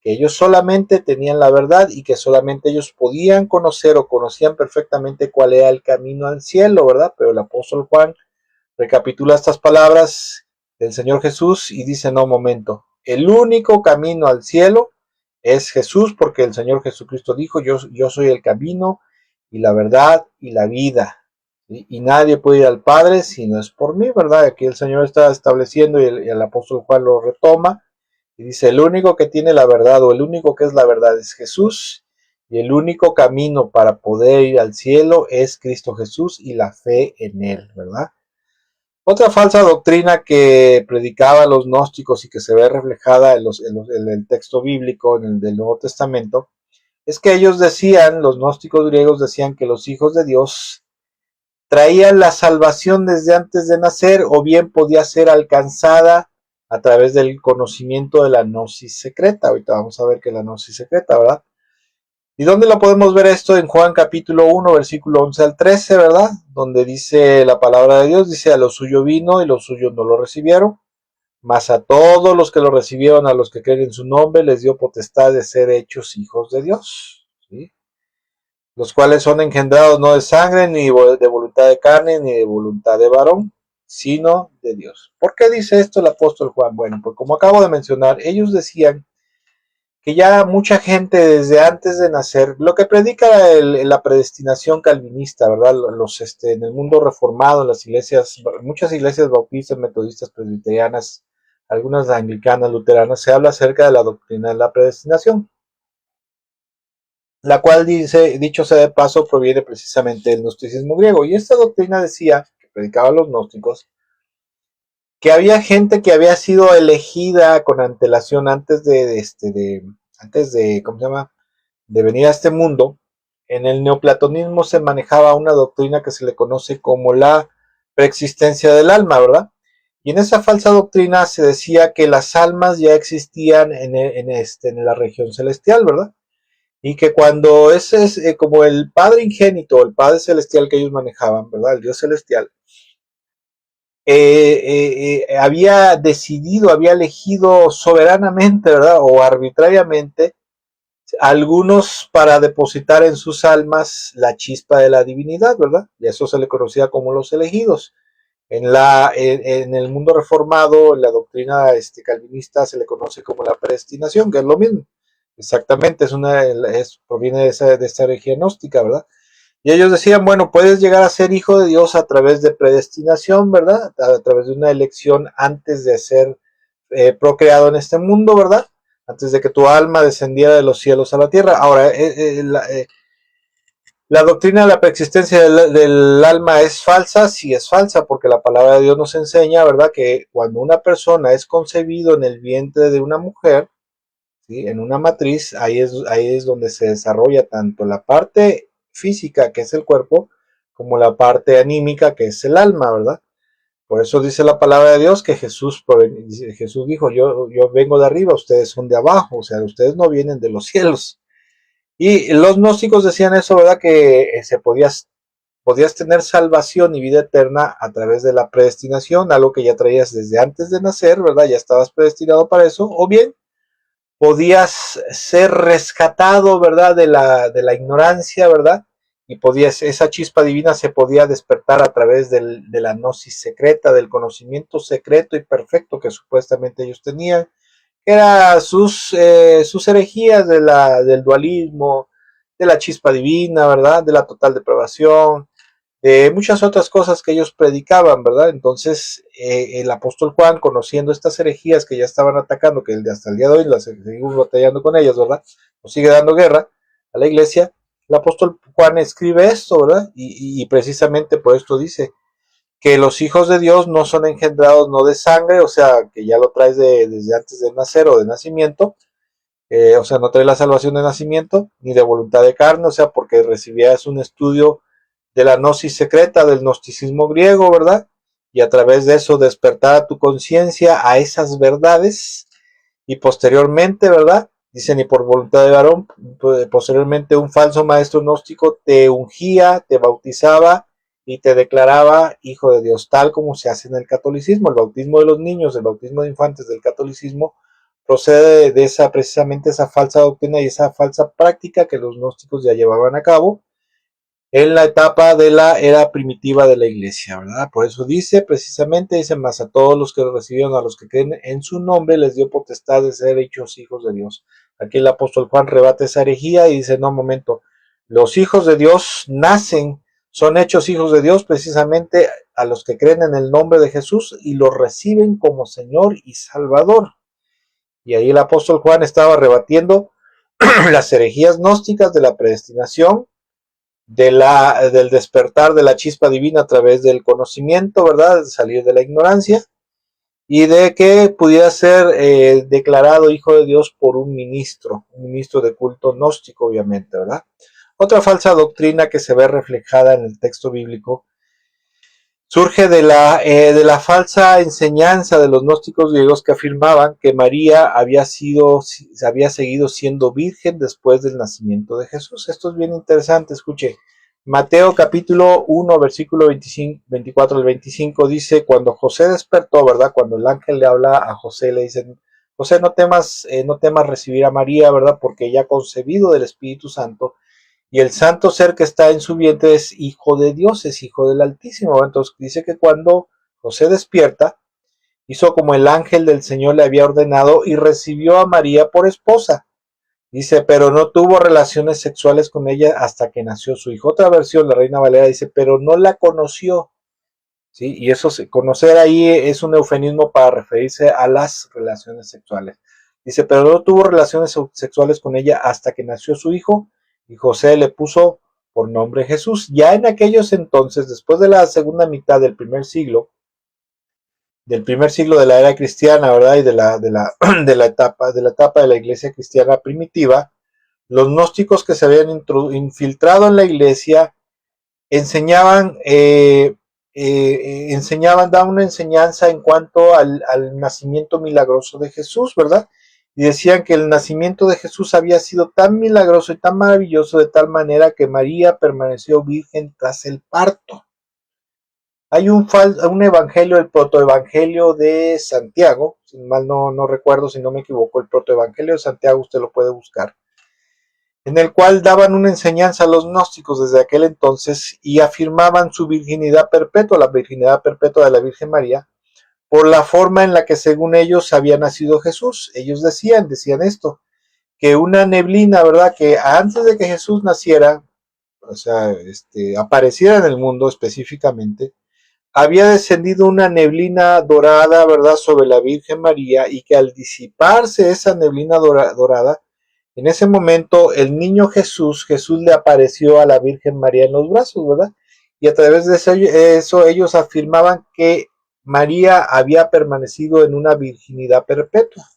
que ellos solamente tenían la verdad y que solamente ellos podían conocer o conocían perfectamente cuál era el camino al cielo, ¿verdad? Pero el apóstol Juan recapitula estas palabras del Señor Jesús y dice, no, momento, el único camino al cielo es Jesús, porque el Señor Jesucristo dijo, yo soy el camino y la verdad y la vida, ¿sí? Y nadie puede ir al Padre si no es por mí, ¿verdad? Aquí el Señor está estableciendo y el apóstol Juan lo retoma y dice, el único que tiene la verdad o el único que es la verdad es Jesús, y el único camino para poder ir al cielo es Cristo Jesús y la fe en él, ¿verdad? Otra falsa doctrina que predicaban los gnósticos y que se ve reflejada en el texto bíblico, en el del Nuevo Testamento, es que ellos decían, los gnósticos griegos decían que los hijos de Dios traían la salvación desde antes de nacer, o bien podía ser alcanzada a través del conocimiento de la gnosis secreta. Ahorita vamos a ver qué es la gnosis secreta, ¿verdad? ¿Y dónde lo podemos ver esto? En Juan capítulo 1, versículo 11 al 13, ¿verdad? Donde dice la palabra de Dios, dice, a lo suyo vino y los suyos no lo recibieron, mas a todos los que lo recibieron, a los que creen en su nombre, les dio potestad de ser hechos hijos de Dios, ¿sí? Los cuales son engendrados no de sangre, ni de voluntad de carne, ni de voluntad de varón, sino de Dios. ¿Por qué dice esto el apóstol Juan? Bueno, pues como acabo de mencionar, ellos decían que ya mucha gente desde antes de nacer, lo que predica la predestinación calvinista, ¿verdad? En el mundo reformado, en las iglesias, muchas iglesias bautistas, metodistas, presbiterianas, algunas anglicanas, luteranas, se habla acerca de la doctrina de la predestinación, la cual dice, dicho sea de paso, proviene precisamente del gnosticismo griego. Y esta doctrina decía, que predicaban los gnósticos, que había gente que había sido elegida con antelación antes de, ¿cómo se llama?, de venir a este mundo. En el neoplatonismo se manejaba una doctrina que se le conoce como la preexistencia del alma, ¿verdad? Y en esa falsa doctrina se decía que las almas ya existían en la región celestial, ¿verdad? Y que cuando ese es como el Padre ingénito, el Padre celestial que ellos manejaban, ¿verdad? El Dios celestial, había decidido, había elegido soberanamente, ¿verdad? O arbitrariamente algunos para depositar en sus almas la chispa de la divinidad, ¿verdad? Y eso se le conocía como los elegidos. En el mundo reformado, en la doctrina calvinista se le conoce como la predestinación, que es lo mismo. Exactamente, proviene de esta herejía gnóstica, ¿verdad? Y ellos decían, bueno, puedes llegar a ser hijo de Dios a través de predestinación, ¿verdad? A través de una elección antes de ser procreado en este mundo, ¿verdad? Antes de que tu alma descendiera de los cielos a la tierra. Ahora, la doctrina de la preexistencia del alma es falsa, sí es falsa, porque la palabra de Dios nos enseña, ¿verdad?, que cuando una persona es concebido en el vientre de una mujer, ¿sí?, en una matriz, ahí es donde se desarrolla tanto la parte física, que es el cuerpo, como la parte anímica, que es el alma, ¿verdad? Por eso dice la palabra de Dios que Jesús dijo, yo vengo de arriba, ustedes son de abajo, o sea, ustedes no vienen de los cielos. Y los gnósticos decían eso, ¿verdad? Que podías tener salvación y vida eterna a través de la predestinación, algo que ya traías desde antes de nacer, ¿verdad? Ya estabas predestinado para eso, o bien podías ser rescatado, ¿verdad? De la ignorancia, ¿verdad? Y esa chispa divina se podía despertar a través de la gnosis secreta, del conocimiento secreto y perfecto que supuestamente ellos tenían, que era sus herejías del dualismo, de la chispa divina, ¿verdad? De la total depravación, de muchas otras cosas que ellos predicaban, ¿verdad? Entonces, el apóstol Juan, conociendo estas herejías que ya estaban atacando, que hasta el día de hoy las seguimos batallando con ellas, ¿verdad? Nos sigue dando guerra a la iglesia, el apóstol Juan escribe esto, ¿verdad? Y precisamente por esto dice que los hijos de Dios no son engendrados no de sangre, o sea, que ya lo traes desde antes de nacer o de nacimiento, o sea, no trae la salvación de nacimiento, ni de voluntad de carne, o sea, porque recibías un estudio de la gnosis secreta, del gnosticismo griego, ¿verdad? Y a través de eso despertar tu conciencia a esas verdades, y posteriormente, ¿verdad? Dicen, y por voluntad de varón, posteriormente un falso maestro gnóstico te ungía, te bautizaba y te declaraba hijo de Dios, tal como se hace en el catolicismo. El bautismo de los niños, el bautismo de infantes del catolicismo, procede de esa, precisamente esa falsa doctrina y esa falsa práctica que los gnósticos ya llevaban a cabo en la etapa de la era primitiva de la iglesia, ¿verdad? Por eso dice, precisamente, dice, más a todos los que recibieron, a los que creen en su nombre, les dio potestad de ser hechos hijos de Dios. Aquí el apóstol Juan rebate esa herejía y dice, no, un momento, los hijos de Dios nacen, son hechos hijos de Dios precisamente a los que creen en el nombre de Jesús y los reciben como Señor y Salvador. Y ahí el apóstol Juan estaba rebatiendo las herejías gnósticas de la predestinación, del despertar de la chispa divina a través del conocimiento, ¿verdad? De salir de la ignorancia y de que pudiera ser declarado hijo de Dios por un ministro de culto gnóstico, obviamente, ¿verdad? Otra falsa doctrina que se ve reflejada en el texto bíblico surge de la falsa enseñanza de los gnósticos griegos que afirmaban que María había seguido siendo virgen después del nacimiento de Jesús. Esto es bien interesante, escuche. Mateo capítulo 1, versículo 24 al 25 dice, cuando José despertó, ¿verdad? Cuando el ángel le habla a José, le dice, José, no temas recibir a María, ¿verdad? Porque ella ha concebido del Espíritu Santo y el santo ser que está en su vientre es hijo de Dios, es hijo del Altísimo. Entonces dice que cuando José despierta, hizo como el ángel del Señor le había ordenado y recibió a María por esposa. Dice, pero no tuvo relaciones sexuales con ella hasta que nació su hijo. Otra versión, la Reina Valera, dice, pero no la conoció. ¿Sí? Y eso, conocer ahí es un eufemismo para referirse a las relaciones sexuales. Dice, pero no tuvo relaciones sexuales con ella hasta que nació su hijo y José le puso por nombre Jesús. Ya en aquellos entonces, después de la segunda mitad del primer siglo de la era cristiana, ¿verdad? Y de la etapa de la iglesia cristiana primitiva, los gnósticos que se habían infiltrado en la iglesia enseñaban, daban una enseñanza en cuanto al nacimiento milagroso de Jesús, ¿verdad? Y decían que el nacimiento de Jesús había sido tan milagroso y tan maravilloso de tal manera que María permaneció virgen tras el parto. Hay un evangelio, el protoevangelio de Santiago, si mal no recuerdo, si no me equivoco, el protoevangelio de Santiago, usted lo puede buscar, en el cual daban una enseñanza a los gnósticos desde aquel entonces y afirmaban su virginidad perpetua, la virginidad perpetua de la Virgen María, por la forma en la que según ellos había nacido Jesús. Ellos decían esto, que una neblina, ¿verdad? Que antes de que Jesús naciera, o sea, apareciera en el mundo específicamente, había descendido una neblina dorada, ¿verdad?, sobre la Virgen María y que al disiparse esa neblina dorada, en ese momento el niño Jesús le apareció a la Virgen María en los brazos, ¿verdad? Y a través de eso ellos afirmaban que María había permanecido en una virginidad perpetua.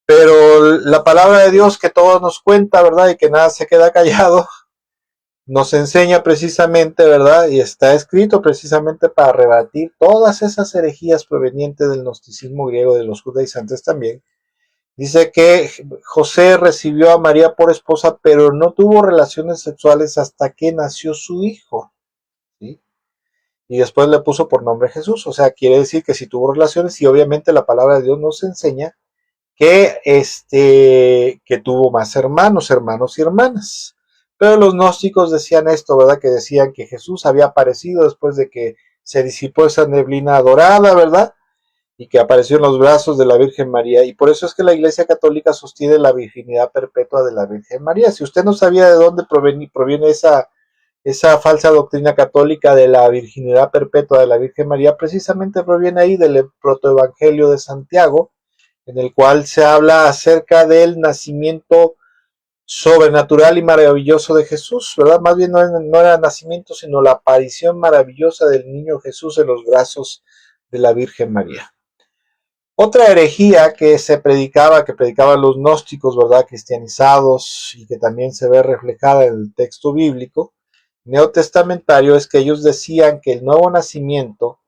Pero la palabra de Dios que todo nos cuenta, ¿verdad? Y que nada se queda callado, nos enseña precisamente, ¿verdad? Y está escrito precisamente para rebatir todas esas herejías provenientes del gnosticismo griego, de los judaizantes también. Dice que José recibió a María por esposa, pero no tuvo relaciones sexuales hasta que nació su hijo, ¿sí? Y después le puso por nombre Jesús. O sea, quiere decir que si tuvo relaciones, y obviamente la palabra de Dios nos enseña que, que tuvo más hermanos y hermanas. Pero los gnósticos decían esto, ¿verdad? Que decían que Jesús había aparecido después de que se disipó esa neblina dorada, ¿verdad? Y que apareció en los brazos de la Virgen María. Y por eso es que la Iglesia Católica sostiene la virginidad perpetua de la Virgen María. Si usted no sabía de dónde proviene esa falsa doctrina católica de la virginidad perpetua de la Virgen María, precisamente proviene ahí del protoevangelio de Santiago, en el cual se habla acerca del nacimiento sobrenatural y maravilloso de Jesús, ¿verdad? Más bien no era nacimiento, sino la aparición maravillosa del niño Jesús en los brazos de la Virgen María. Otra herejía que predicaban los gnósticos, ¿verdad? Cristianizados, y que también se ve reflejada en el texto bíblico neotestamentario, es que ellos decían que el nuevo nacimiento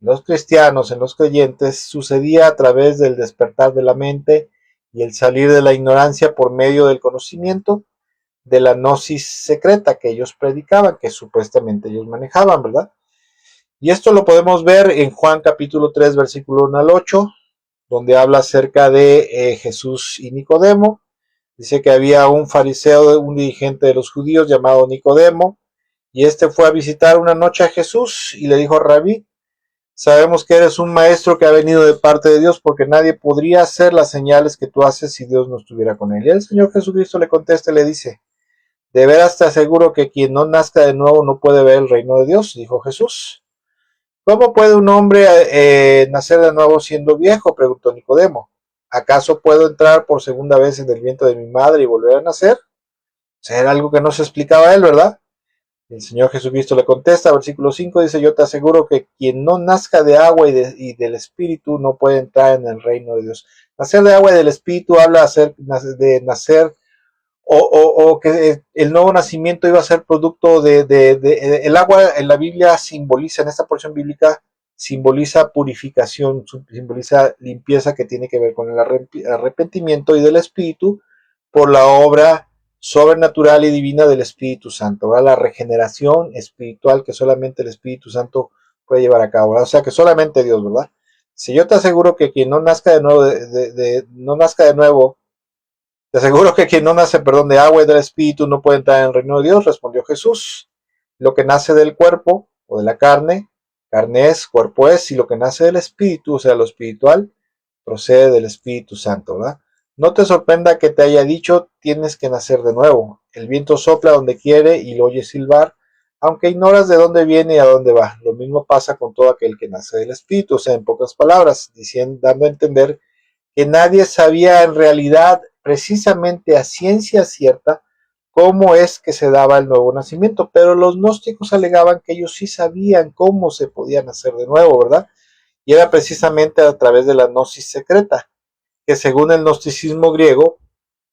en los cristianos, en los creyentes, sucedía a través del despertar de la mente y el salir de la ignorancia por medio del conocimiento, de la gnosis secreta que ellos predicaban, que supuestamente ellos manejaban, ¿verdad? Y esto lo podemos ver en Juan capítulo 3, versículo 1 al 8, donde habla acerca de Jesús y Nicodemo. Dice que había un fariseo, un dirigente de los judíos llamado Nicodemo, y este fue a visitar una noche a Jesús y le dijo: Rabí, sabemos que eres un maestro que ha venido de parte de Dios, porque nadie podría hacer las señales que tú haces si Dios no estuviera con él. Y el Señor Jesucristo le contesta y le dice: de veras te aseguro que quien no nazca de nuevo no puede ver el reino de Dios, dijo Jesús. ¿Cómo puede un hombre nacer de nuevo siendo viejo?, preguntó Nicodemo. ¿Acaso puedo entrar por segunda vez en el vientre de mi madre y volver a nacer? O sea, era algo que no se explicaba a él, ¿verdad? El Señor Jesucristo le contesta, versículo 5, dice: yo te aseguro que quien no nazca de agua y del Espíritu no puede entrar en el reino de Dios. Nacer de agua y del Espíritu habla de nacer, o que el nuevo nacimiento iba a ser producto el agua en la Biblia simboliza, en esta porción bíblica, simboliza purificación, simboliza limpieza, que tiene que ver con el arrepentimiento, y del Espíritu por la obra sobrenatural y divina del Espíritu Santo, ¿verdad? La regeneración espiritual que solamente el Espíritu Santo puede llevar a cabo, ¿verdad? O sea, que solamente Dios, ¿verdad? Si yo te aseguro que quien no nazca de nuevo, no nazca de nuevo, te aseguro que quien no nace, de agua y del Espíritu no puede entrar en el reino de Dios, respondió Jesús. Lo que nace del cuerpo o de la carne, carne es, cuerpo es, y lo que nace del Espíritu, o sea, lo espiritual, procede del Espíritu Santo, ¿verdad? No te sorprenda que te haya dicho: tienes que nacer de nuevo. El viento sopla donde quiere y lo oyes silbar, aunque ignoras de dónde viene y a dónde va. Lo mismo pasa con todo aquel que nace del Espíritu, o sea, en pocas palabras, dando a entender que nadie sabía en realidad, precisamente a ciencia cierta, cómo es que se daba el nuevo nacimiento, pero los gnósticos alegaban que ellos sí sabían cómo se podía nacer de nuevo, ¿verdad? Y era precisamente a través de la gnosis secreta, que según el gnosticismo griego,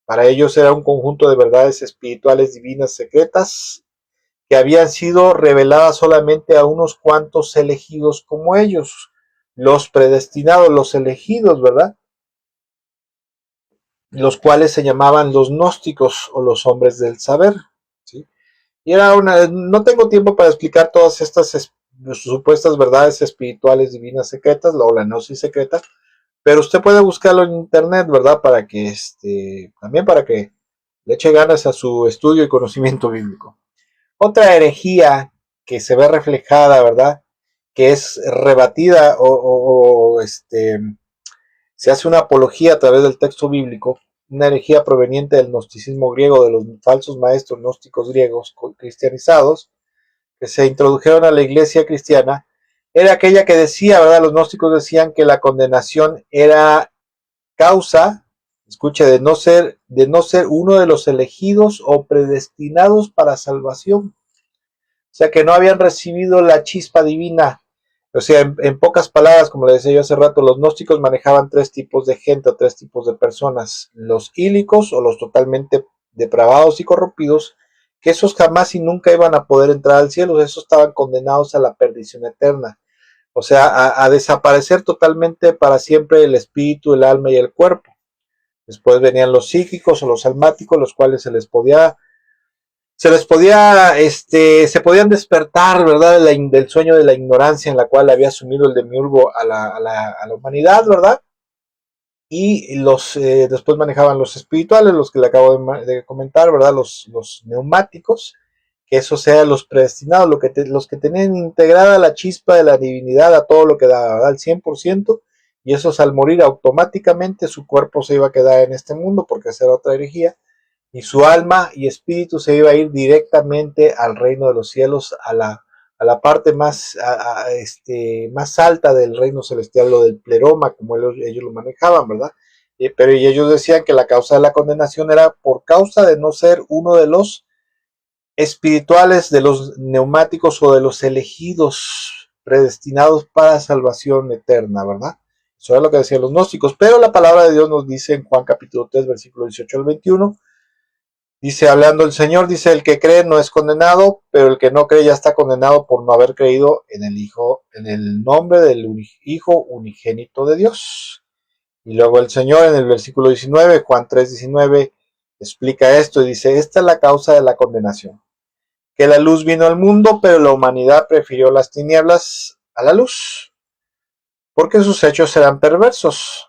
para ellos era un conjunto de verdades espirituales divinas secretas que habían sido reveladas solamente a unos cuantos elegidos como ellos, los predestinados, los elegidos, ¿verdad? Los cuales se llamaban los gnósticos o los hombres del saber, ¿sí? Y no tengo tiempo para explicar todas estas supuestas verdades espirituales divinas secretas, o la gnosis secreta, pero usted puede buscarlo en internet, ¿verdad? Para que también para que le eche ganas a su estudio y conocimiento bíblico. Otra herejía que se ve reflejada, ¿verdad? Que es rebatida se hace una apología a través del texto bíblico, una herejía proveniente del gnosticismo griego, de los falsos maestros gnósticos griegos cristianizados, que se introdujeron a la iglesia cristiana, era aquella que decía, ¿verdad? Los gnósticos decían que la condenación era causa, escuche, de no ser uno de los elegidos o predestinados para salvación. O sea, que no habían recibido la chispa divina. O sea, en pocas palabras, como le decía yo hace rato, los gnósticos manejaban tres tipos de gente o tres tipos de personas: los ílicos, o los totalmente depravados y corrompidos, que esos jamás y nunca iban a poder entrar al cielo, esos estaban condenados a la perdición eterna, o sea, a desaparecer totalmente para siempre el espíritu, el alma y el cuerpo. Después venían los psíquicos o los almáticos, los cuales se podían despertar, ¿verdad? Del sueño de la ignorancia en la cual había sumido el demiurgo a la humanidad, ¿verdad? Y después manejaban los espirituales, los que le acabo de comentar, ¿verdad? Los neumáticos, que esos eran los predestinados, los que tenían integrada la chispa de la divinidad a todo lo que daba, ¿verdad? Al 100%, y esos al morir automáticamente su cuerpo se iba a quedar en este mundo, porque esa era otra herejía, y su alma y espíritu se iba a ir directamente al reino de los cielos, a la parte más alta del reino celestial, lo del pleroma, como ellos lo manejaban, ¿verdad? Pero ellos decían que la causa de la condenación era por causa de no ser uno de los espirituales, de los neumáticos o de los elegidos predestinados para salvación eterna, ¿verdad? Eso es lo que decían los gnósticos, pero la palabra de Dios nos dice en Juan capítulo 3, versículo 18 al 21, dice, hablando el Señor, dice: el que cree no es condenado, pero el que no cree ya está condenado por no haber creído en el nombre del Hijo unigénito de Dios. Y luego el Señor en el versículo 19, Juan 3:19, explica esto y dice, esta es la causa de la condenación, que la luz vino al mundo, pero la humanidad prefirió las tinieblas a la luz, porque sus hechos serán perversos.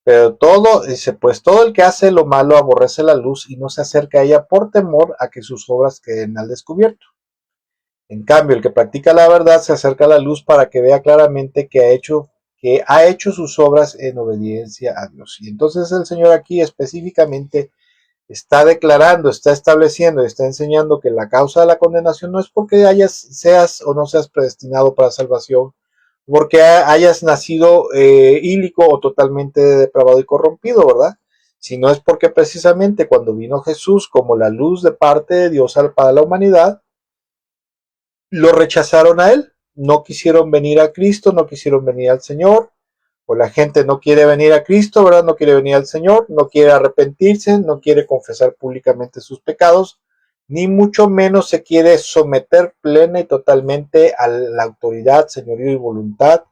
Pero dice, pues todo el que hace lo malo aborrece la luz y no se acerca a ella por temor a que sus obras queden al descubierto. En cambio, el que practica la verdad se acerca a la luz para que vea claramente que ha hecho sus obras en obediencia a Dios. Y entonces el Señor aquí específicamente está declarando, está estableciendo, está enseñando que la causa de la condenación no es porque seas o no seas predestinado para salvación, porque hayas nacido ílico o totalmente depravado y corrompido, ¿verdad? Sino es porque precisamente cuando vino Jesús como la luz de parte de Dios para la humanidad, lo rechazaron a él, no quisieron venir a Cristo, no quisieron venir al Señor, o la gente no quiere venir a Cristo, ¿verdad? No quiere venir al Señor, no quiere arrepentirse, no quiere confesar públicamente sus pecados, ni mucho menos se quiere someter plena y totalmente a la autoridad, señorío y voluntad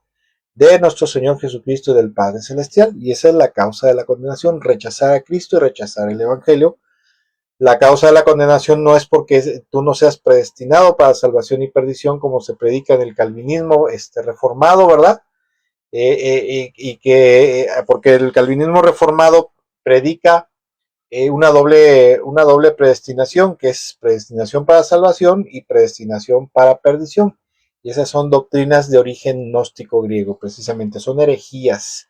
de nuestro Señor Jesucristo y del Padre Celestial. Y esa es la causa de la condenación, rechazar a Cristo y rechazar el Evangelio. La causa de la condenación no es porque tú no seas predestinado para salvación y perdición, como se predica en el calvinismo reformado, ¿verdad? Porque el calvinismo reformado predica una doble predestinación, que es predestinación para salvación y predestinación para perdición. Y esas son doctrinas de origen gnóstico griego, precisamente, son herejías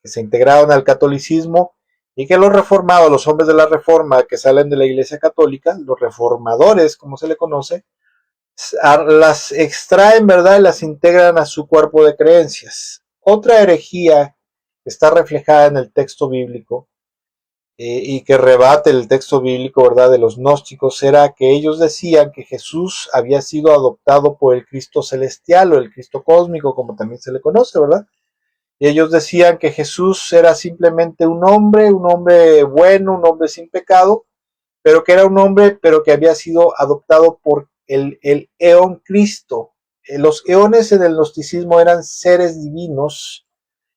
que se integraron al catolicismo y que los reformados, los hombres de la reforma que salen de la Iglesia Católica, los reformadores, como se le conoce, las extraen, ¿verdad? Y las integran a su cuerpo de creencias. Otra herejía que está reflejada en el texto bíblico y que rebate el texto bíblico, ¿verdad? De los gnósticos era que ellos decían que Jesús había sido adoptado por el Cristo celestial o el Cristo cósmico, como también se le conoce, ¿verdad? Y ellos decían que Jesús era simplemente un hombre bueno, un hombre sin pecado, pero que era un hombre, pero que había sido adoptado por el eón Cristo. Los eones en el gnosticismo eran seres divinos,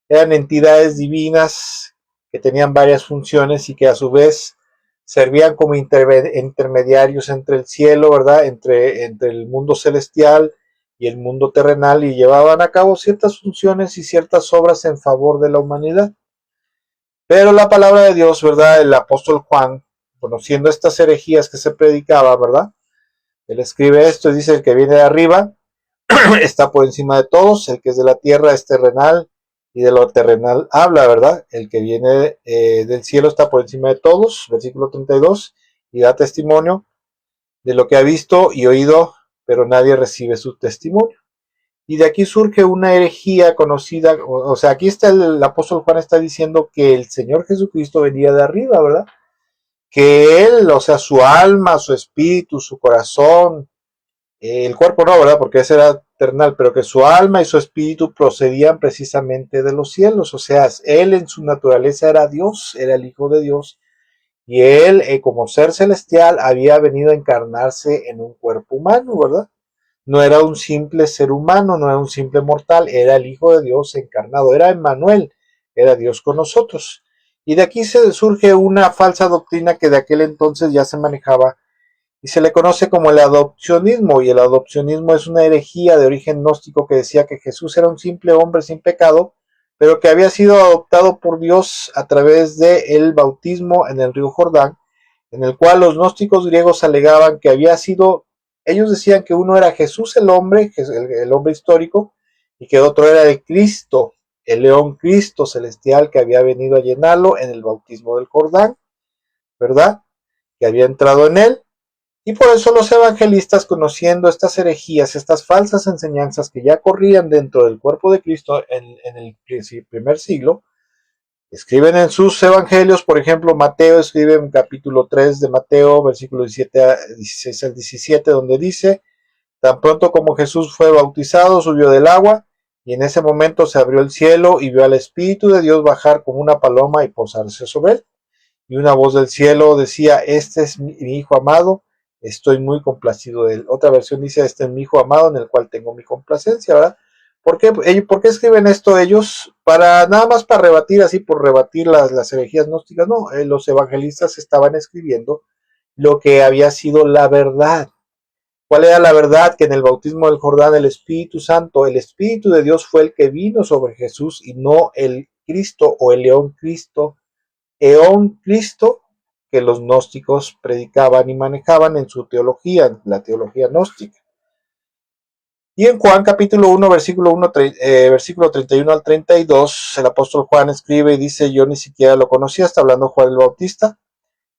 eran entidades divinas que tenían varias funciones y que a su vez servían como intermediarios entre el cielo, ¿verdad? Entre el mundo celestial y el mundo terrenal, y llevaban a cabo ciertas funciones y ciertas obras en favor de la humanidad. Pero la palabra de Dios, ¿verdad? El apóstol Juan, conociendo estas herejías que se predicaba, ¿verdad? Él escribe esto y dice, el que viene de arriba está por encima de todos, el que es de la tierra es terrenal y de lo terrenal habla, ¿verdad? El que viene del cielo está por encima de todos, versículo 32, y da testimonio de lo que ha visto y oído, pero nadie recibe su testimonio. Y de aquí surge una herejía conocida, o sea, aquí está el apóstol Juan está diciendo que el Señor Jesucristo venía de arriba, ¿verdad? Que él, o sea, su alma, su espíritu, su corazón, el cuerpo no, ¿verdad? Porque ese era terrenal, pero que su alma y su espíritu procedían precisamente de los cielos, o sea, él en su naturaleza era Dios, era el Hijo de Dios, y él, como ser celestial, había venido a encarnarse en un cuerpo humano, ¿verdad? No era un simple ser humano, no era un simple mortal, era el Hijo de Dios encarnado, era Emmanuel, era Dios con nosotros. Y de aquí surge una falsa doctrina que de aquel entonces ya se manejaba y se le conoce como el adopcionismo, y el adopcionismo es una herejía de origen gnóstico que decía que Jesús era un simple hombre sin pecado, pero que había sido adoptado por Dios a través del bautismo en el río Jordán, en el cual los gnósticos griegos alegaban que había sido, ellos decían que uno era Jesús el hombre, el hombre histórico, y que otro era el Cristo, el león Cristo celestial que había venido a llenarlo en el bautismo del Jordán, ¿verdad? Que había entrado en él. Y por eso los evangelistas, conociendo estas herejías, estas falsas enseñanzas que ya corrían dentro del cuerpo de Cristo en el primer siglo, escriben en sus evangelios, por ejemplo, Mateo escribe en capítulo 3 de Mateo, versículos 16 al 17, donde dice, tan pronto como Jesús fue bautizado, subió del agua, y en ese momento se abrió el cielo y vio al Espíritu de Dios bajar como una paloma y posarse sobre él. Y una voz del cielo decía, este es mi hijo amado, estoy muy complacido de él. Otra versión dice, este es mi hijo amado en el cual tengo mi complacencia, ¿verdad? ¿Por qué escriben esto ellos? Para nada más para rebatir, así por rebatir las herejías gnósticas. No, los evangelistas estaban escribiendo lo que había sido la verdad. ¿Cuál era la verdad? Que en el bautismo del Jordán el Espíritu Santo, el Espíritu de Dios fue el que vino sobre Jesús y no el Cristo o el Eón Cristo que los gnósticos predicaban y manejaban en su teología, la teología gnóstica. Y en Juan capítulo 1, versículo 31 al 32, el apóstol Juan escribe y dice: yo ni siquiera lo conocía, está hablando Juan el Bautista,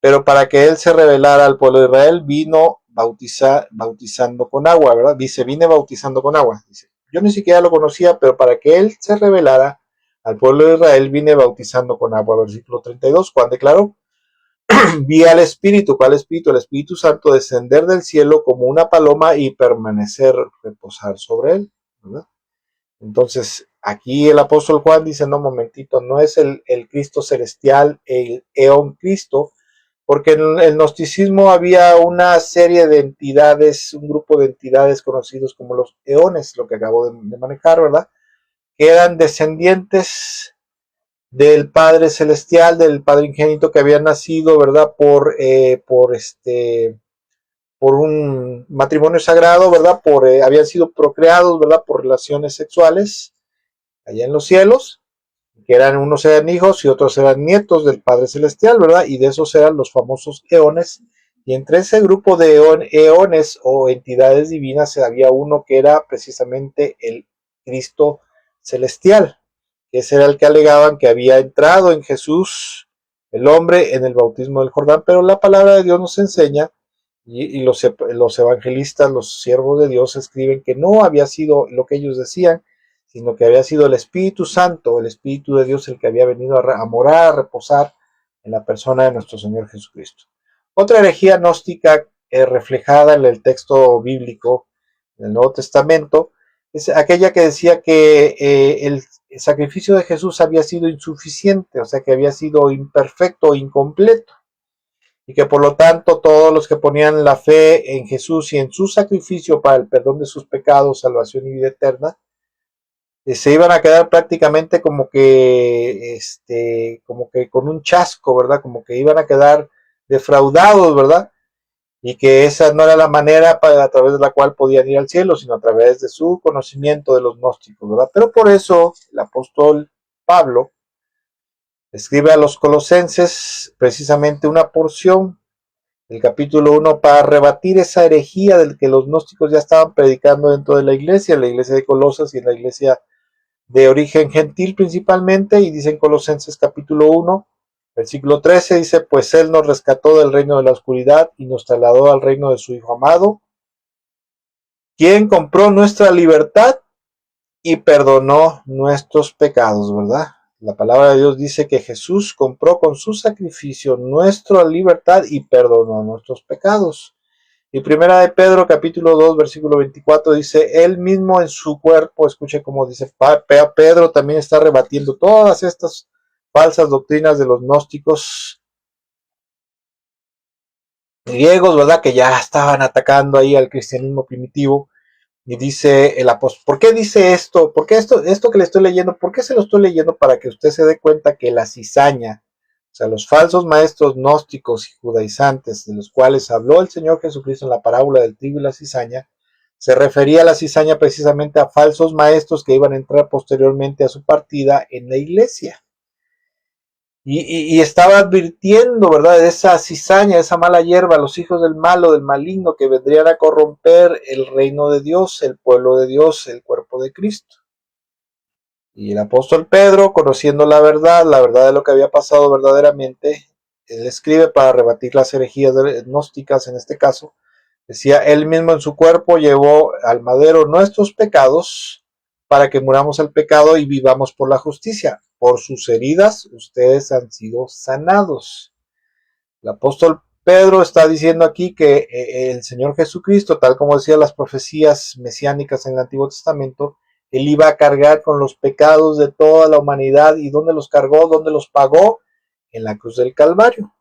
pero para que él se revelara al pueblo de Israel, vino bautizando con agua, ¿verdad? Dice, vine bautizando con agua. Dice, yo ni siquiera lo conocía, pero para que él se revelara al pueblo de Israel, vine bautizando con agua. Versículo 32, Juan declaró: vi al Espíritu, ¿cuál Espíritu? El Espíritu Santo descender del cielo como una paloma y permanecer, reposar sobre él, ¿verdad? Entonces, aquí el apóstol Juan dice, no, momentito, no es el Cristo celestial, el Eón Cristo, porque en el gnosticismo había una serie de entidades, un grupo de entidades conocidos como los eones, lo que acabo de manejar, ¿verdad? Que eran descendientes del Padre Celestial, del Padre Ingénito que había nacido, ¿verdad? Por un matrimonio sagrado, ¿verdad? Habían sido procreados, ¿verdad? Por relaciones sexuales allá en los cielos, que unos eran hijos y otros eran nietos del Padre Celestial, ¿verdad? Y de esos eran los famosos eones. Y entre ese grupo de eones o entidades divinas había uno que era precisamente el Cristo celestial, que ese era el que alegaban que había entrado en Jesús, el hombre, en el bautismo del Jordán. Pero la palabra de Dios nos enseña, y los evangelistas, los siervos de Dios, escriben que no había sido lo que ellos decían, sino que había sido el Espíritu Santo, el Espíritu de Dios, el que había venido a morar, a reposar en la persona de nuestro Señor Jesucristo. Otra herejía gnóstica reflejada en el texto bíblico del Nuevo Testamento es aquella que decía que el sacrificio de Jesús había sido insuficiente, o sea que había sido imperfecto o incompleto, y que por lo tanto todos los que ponían la fe en Jesús y en su sacrificio para el perdón de sus pecados, salvación y vida eterna, se iban a quedar prácticamente como que con un chasco, ¿verdad? Como que iban a quedar defraudados, ¿verdad? Y que esa no era la manera a través de la cual podían ir al cielo, sino a través de su conocimiento de los gnósticos, ¿verdad? Pero por eso el apóstol Pablo escribe a los colosenses precisamente una porción del capítulo 1 para rebatir esa herejía del que los gnósticos ya estaban predicando dentro de la iglesia de Colosas y en la iglesia de origen gentil principalmente, y dice en Colosenses capítulo 1, versículo 13, dice, pues Él nos rescató del reino de la oscuridad y nos trasladó al reino de su Hijo amado, quien compró nuestra libertad y perdonó nuestros pecados, ¿verdad? La palabra de Dios dice que Jesús compró con su sacrificio nuestra libertad y perdonó nuestros pecados. Y primera de Pedro, capítulo 2, versículo 24, dice, él mismo en su cuerpo, escuche cómo dice, Pedro también está rebatiendo todas estas falsas doctrinas de los gnósticos griegos, ¿verdad? Que ya estaban atacando ahí al cristianismo primitivo. Y dice el apóstol, ¿por qué dice esto? ¿Por qué esto que le estoy leyendo? ¿Por qué se lo estoy leyendo? Para que usted se dé cuenta que la cizaña, o sea, los falsos maestros gnósticos y judaizantes, de los cuales habló el Señor Jesucristo en la parábola del trigo y la cizaña, se refería a la cizaña precisamente a falsos maestros que iban a entrar posteriormente a su partida en la iglesia. Y estaba advirtiendo, ¿verdad?, de esa cizaña, de esa mala hierba, los hijos del malo, del maligno, que vendrían a corromper el reino de Dios, el pueblo de Dios, el cuerpo de Cristo. Y el apóstol Pedro, conociendo la verdad de lo que había pasado verdaderamente, él escribe para rebatir las herejías gnósticas en este caso. Decía, él mismo en su cuerpo llevó al madero nuestros pecados para que muramos al pecado y vivamos por la justicia. Por sus heridas ustedes han sido sanados. El apóstol Pedro está diciendo aquí que el Señor Jesucristo, tal como decían las profecías mesiánicas en el Antiguo Testamento, él iba a cargar con los pecados de toda la humanidad. ¿Y dónde los cargó? ¿Dónde los pagó? En la cruz del Calvario.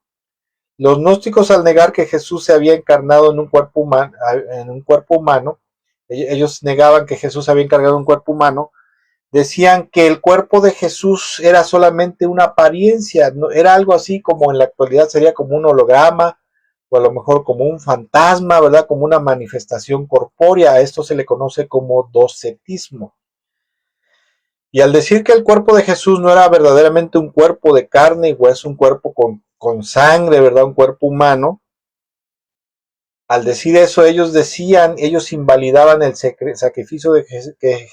Los gnósticos, al negar que Jesús se había encarnado en un cuerpo humano, ellos negaban que Jesús había encargado un cuerpo humano, decían que el cuerpo de Jesús era solamente una apariencia, no, era algo así como en la actualidad sería como un holograma, o a lo mejor como un fantasma, ¿verdad? Como una manifestación corpórea. A esto se le conoce como docetismo. Y al decir que el cuerpo de Jesús no era verdaderamente un cuerpo de carne y hueso, un cuerpo con sangre, ¿verdad? Un cuerpo humano, al decir eso, ellos invalidaban el sacrificio de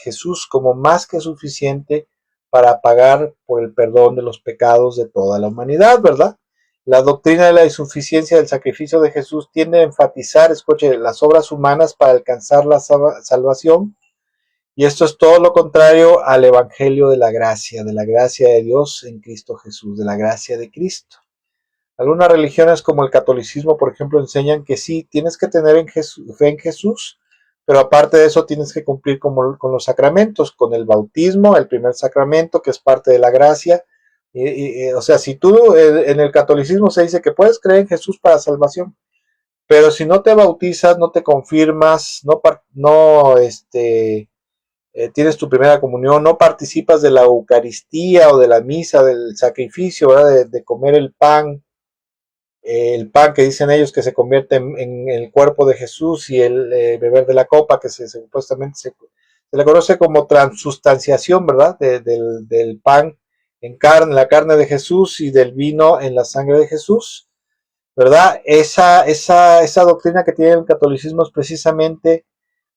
Jesús como más que suficiente para pagar por el perdón de los pecados de toda la humanidad, ¿verdad? La doctrina de la insuficiencia del sacrificio de Jesús tiende a enfatizar, escuche, las obras humanas para alcanzar la salvación, y esto es todo lo contrario al evangelio de la gracia de Dios en Cristo Jesús, de la gracia de Cristo. Algunas religiones como el catolicismo, por ejemplo, enseñan que sí, tienes que tener fe en Jesús, pero aparte de eso tienes que cumplir con los sacramentos, con el bautismo, el primer sacramento, que es parte de la gracia. O sea, si tú en el catolicismo se dice que puedes creer en Jesús para salvación, pero si no te bautizas, no te confirmas, tienes tu primera comunión, no participas de la Eucaristía o de la misa, del sacrificio, ¿verdad? De comer el pan que dicen ellos que se convierte en el cuerpo de Jesús, y el beber de la copa que supuestamente se le conoce como transustanciación, ¿verdad? Del pan en carne, la carne de Jesús, y del vino en la sangre de Jesús, ¿verdad? Esa doctrina que tiene el catolicismo es precisamente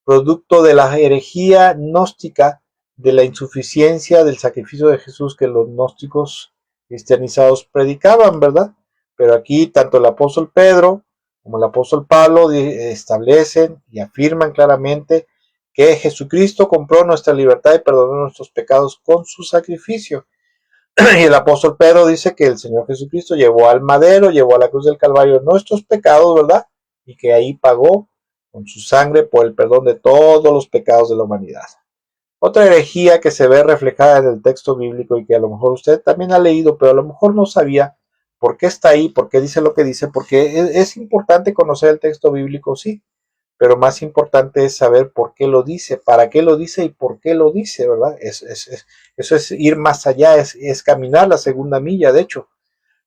producto de la herejía gnóstica, de la insuficiencia del sacrificio de Jesús que los gnósticos cristianizados predicaban, ¿verdad? Pero aquí tanto el apóstol Pedro como el apóstol Pablo establecen y afirman claramente que Jesucristo compró nuestra libertad y perdonó nuestros pecados con su sacrificio. Y el apóstol Pedro dice que el Señor Jesucristo llevó al madero, llevó a la cruz del Calvario nuestros pecados, ¿verdad? Y que ahí pagó con su sangre por el perdón de todos los pecados de la humanidad. Otra herejía que se ve reflejada en el texto bíblico y que a lo mejor usted también ha leído, pero a lo mejor no sabía por qué está ahí, por qué dice lo que dice, porque es importante conocer el texto bíblico, sí, pero más importante es saber por qué lo dice, para qué lo dice y por qué lo dice, ¿verdad? Eso es ir más allá, es caminar la segunda milla. De hecho,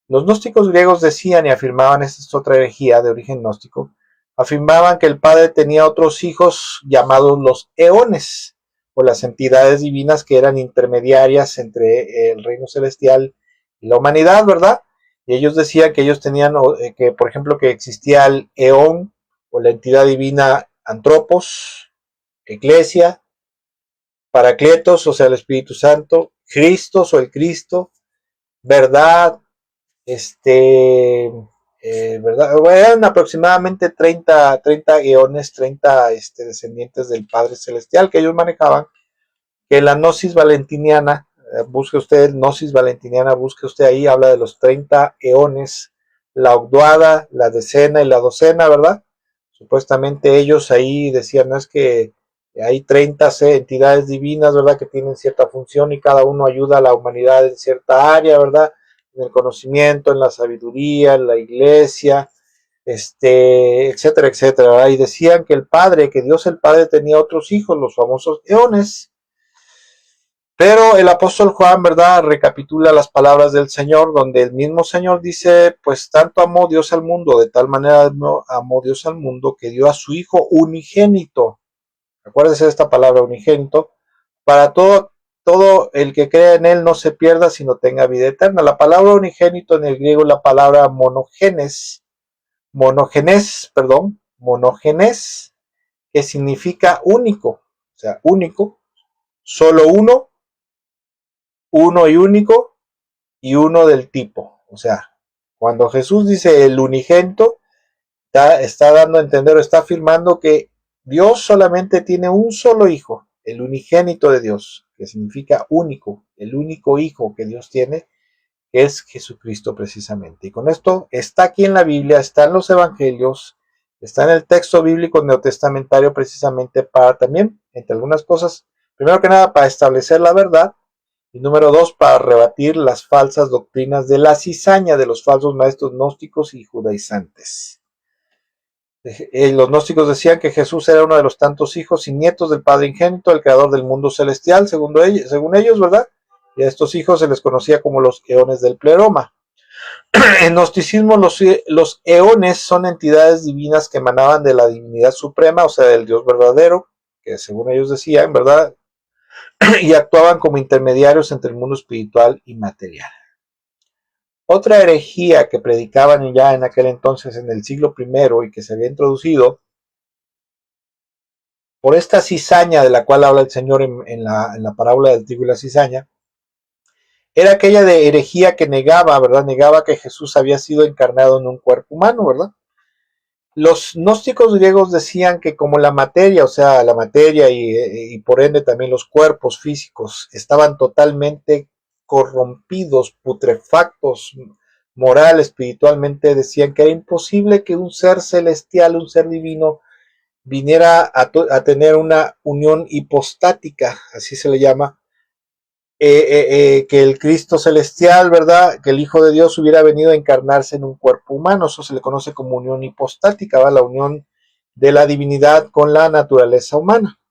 los gnósticos griegos decían y afirmaban, esta es otra herejía de origen gnóstico, afirmaban que el Padre tenía otros hijos llamados los eones, o las entidades divinas que eran intermediarias entre el reino celestial y la humanidad, ¿verdad? Y ellos decían que ellos tenían, que por ejemplo, que existía el eón, o la entidad divina Antropos, Eclesia, Paracletos, o sea, el Espíritu Santo, Cristos o el Cristo, verdad, ¿verdad? Eran aproximadamente 30 eones, 30 descendientes del Padre Celestial que ellos manejaban, que la Gnosis Valentiniana, busque usted Gnosis Valentiniana, busque usted ahí, habla de los 30 eones, la octuada, la decena y la docena, ¿verdad? Supuestamente ellos ahí decían, no es que hay 30 entidades divinas, ¿verdad? Que tienen cierta función y cada uno ayuda a la humanidad en cierta área, ¿verdad? En el conocimiento, en la sabiduría, en la iglesia, etcétera, etcétera, ¿verdad? Y decían que que Dios el Padre tenía otros hijos, los famosos eones. Pero el apóstol Juan, ¿verdad?, recapitula las palabras del Señor, donde el mismo Señor dice, pues tanto amó Dios al mundo, de tal manera amó Dios al mundo, que dio a su Hijo unigénito. Acuérdese de esta palabra unigénito, para todo el que crea en él no se pierda, sino tenga vida eterna. La palabra unigénito en el griego es la palabra monogenes, que significa único, o sea, único, solo uno y uno del tipo. O sea, cuando Jesús dice el unigénito, está dando a entender o está afirmando que Dios solamente tiene un solo hijo, el unigénito de Dios, que significa único, el único hijo que Dios tiene, que es Jesucristo precisamente. Y con esto está aquí en la Biblia, está en los evangelios, está en el texto bíblico neotestamentario precisamente para también, entre algunas cosas, primero que nada para establecer la verdad, y número dos, para rebatir las falsas doctrinas de la cizaña de los falsos maestros gnósticos y judaizantes. Los gnósticos decían que Jesús era uno de los tantos hijos y nietos del Padre Ingénito, el creador del mundo celestial, según ellos, ¿verdad? Y a estos hijos se les conocía como los eones del pleroma. En gnosticismo, los eones son entidades divinas que emanaban de la divinidad suprema, o sea, del Dios verdadero, que según ellos decían, ¿verdad? Y actuaban como intermediarios entre el mundo espiritual y material. Otra herejía que predicaban ya en aquel entonces, en el siglo I, y que se había introducido por esta cizaña de la cual habla el Señor en la parábola del trigo y la cizaña, era aquella de herejía que negaba, ¿verdad? Negaba que Jesús había sido encarnado en un cuerpo humano, ¿verdad? Los gnósticos griegos decían que como la materia, o sea, la materia y por ende también los cuerpos físicos estaban totalmente corrompidos, putrefactos, moral, espiritualmente, decían que era imposible que un ser celestial, un ser divino, viniera a tener una unión hipostática, así se le llama, que el Cristo celestial, ¿verdad? Que el Hijo de Dios hubiera venido a encarnarse en un cuerpo humano. Eso se le conoce como unión hipostática, ¿verdad? La unión de la divinidad con la naturaleza humana.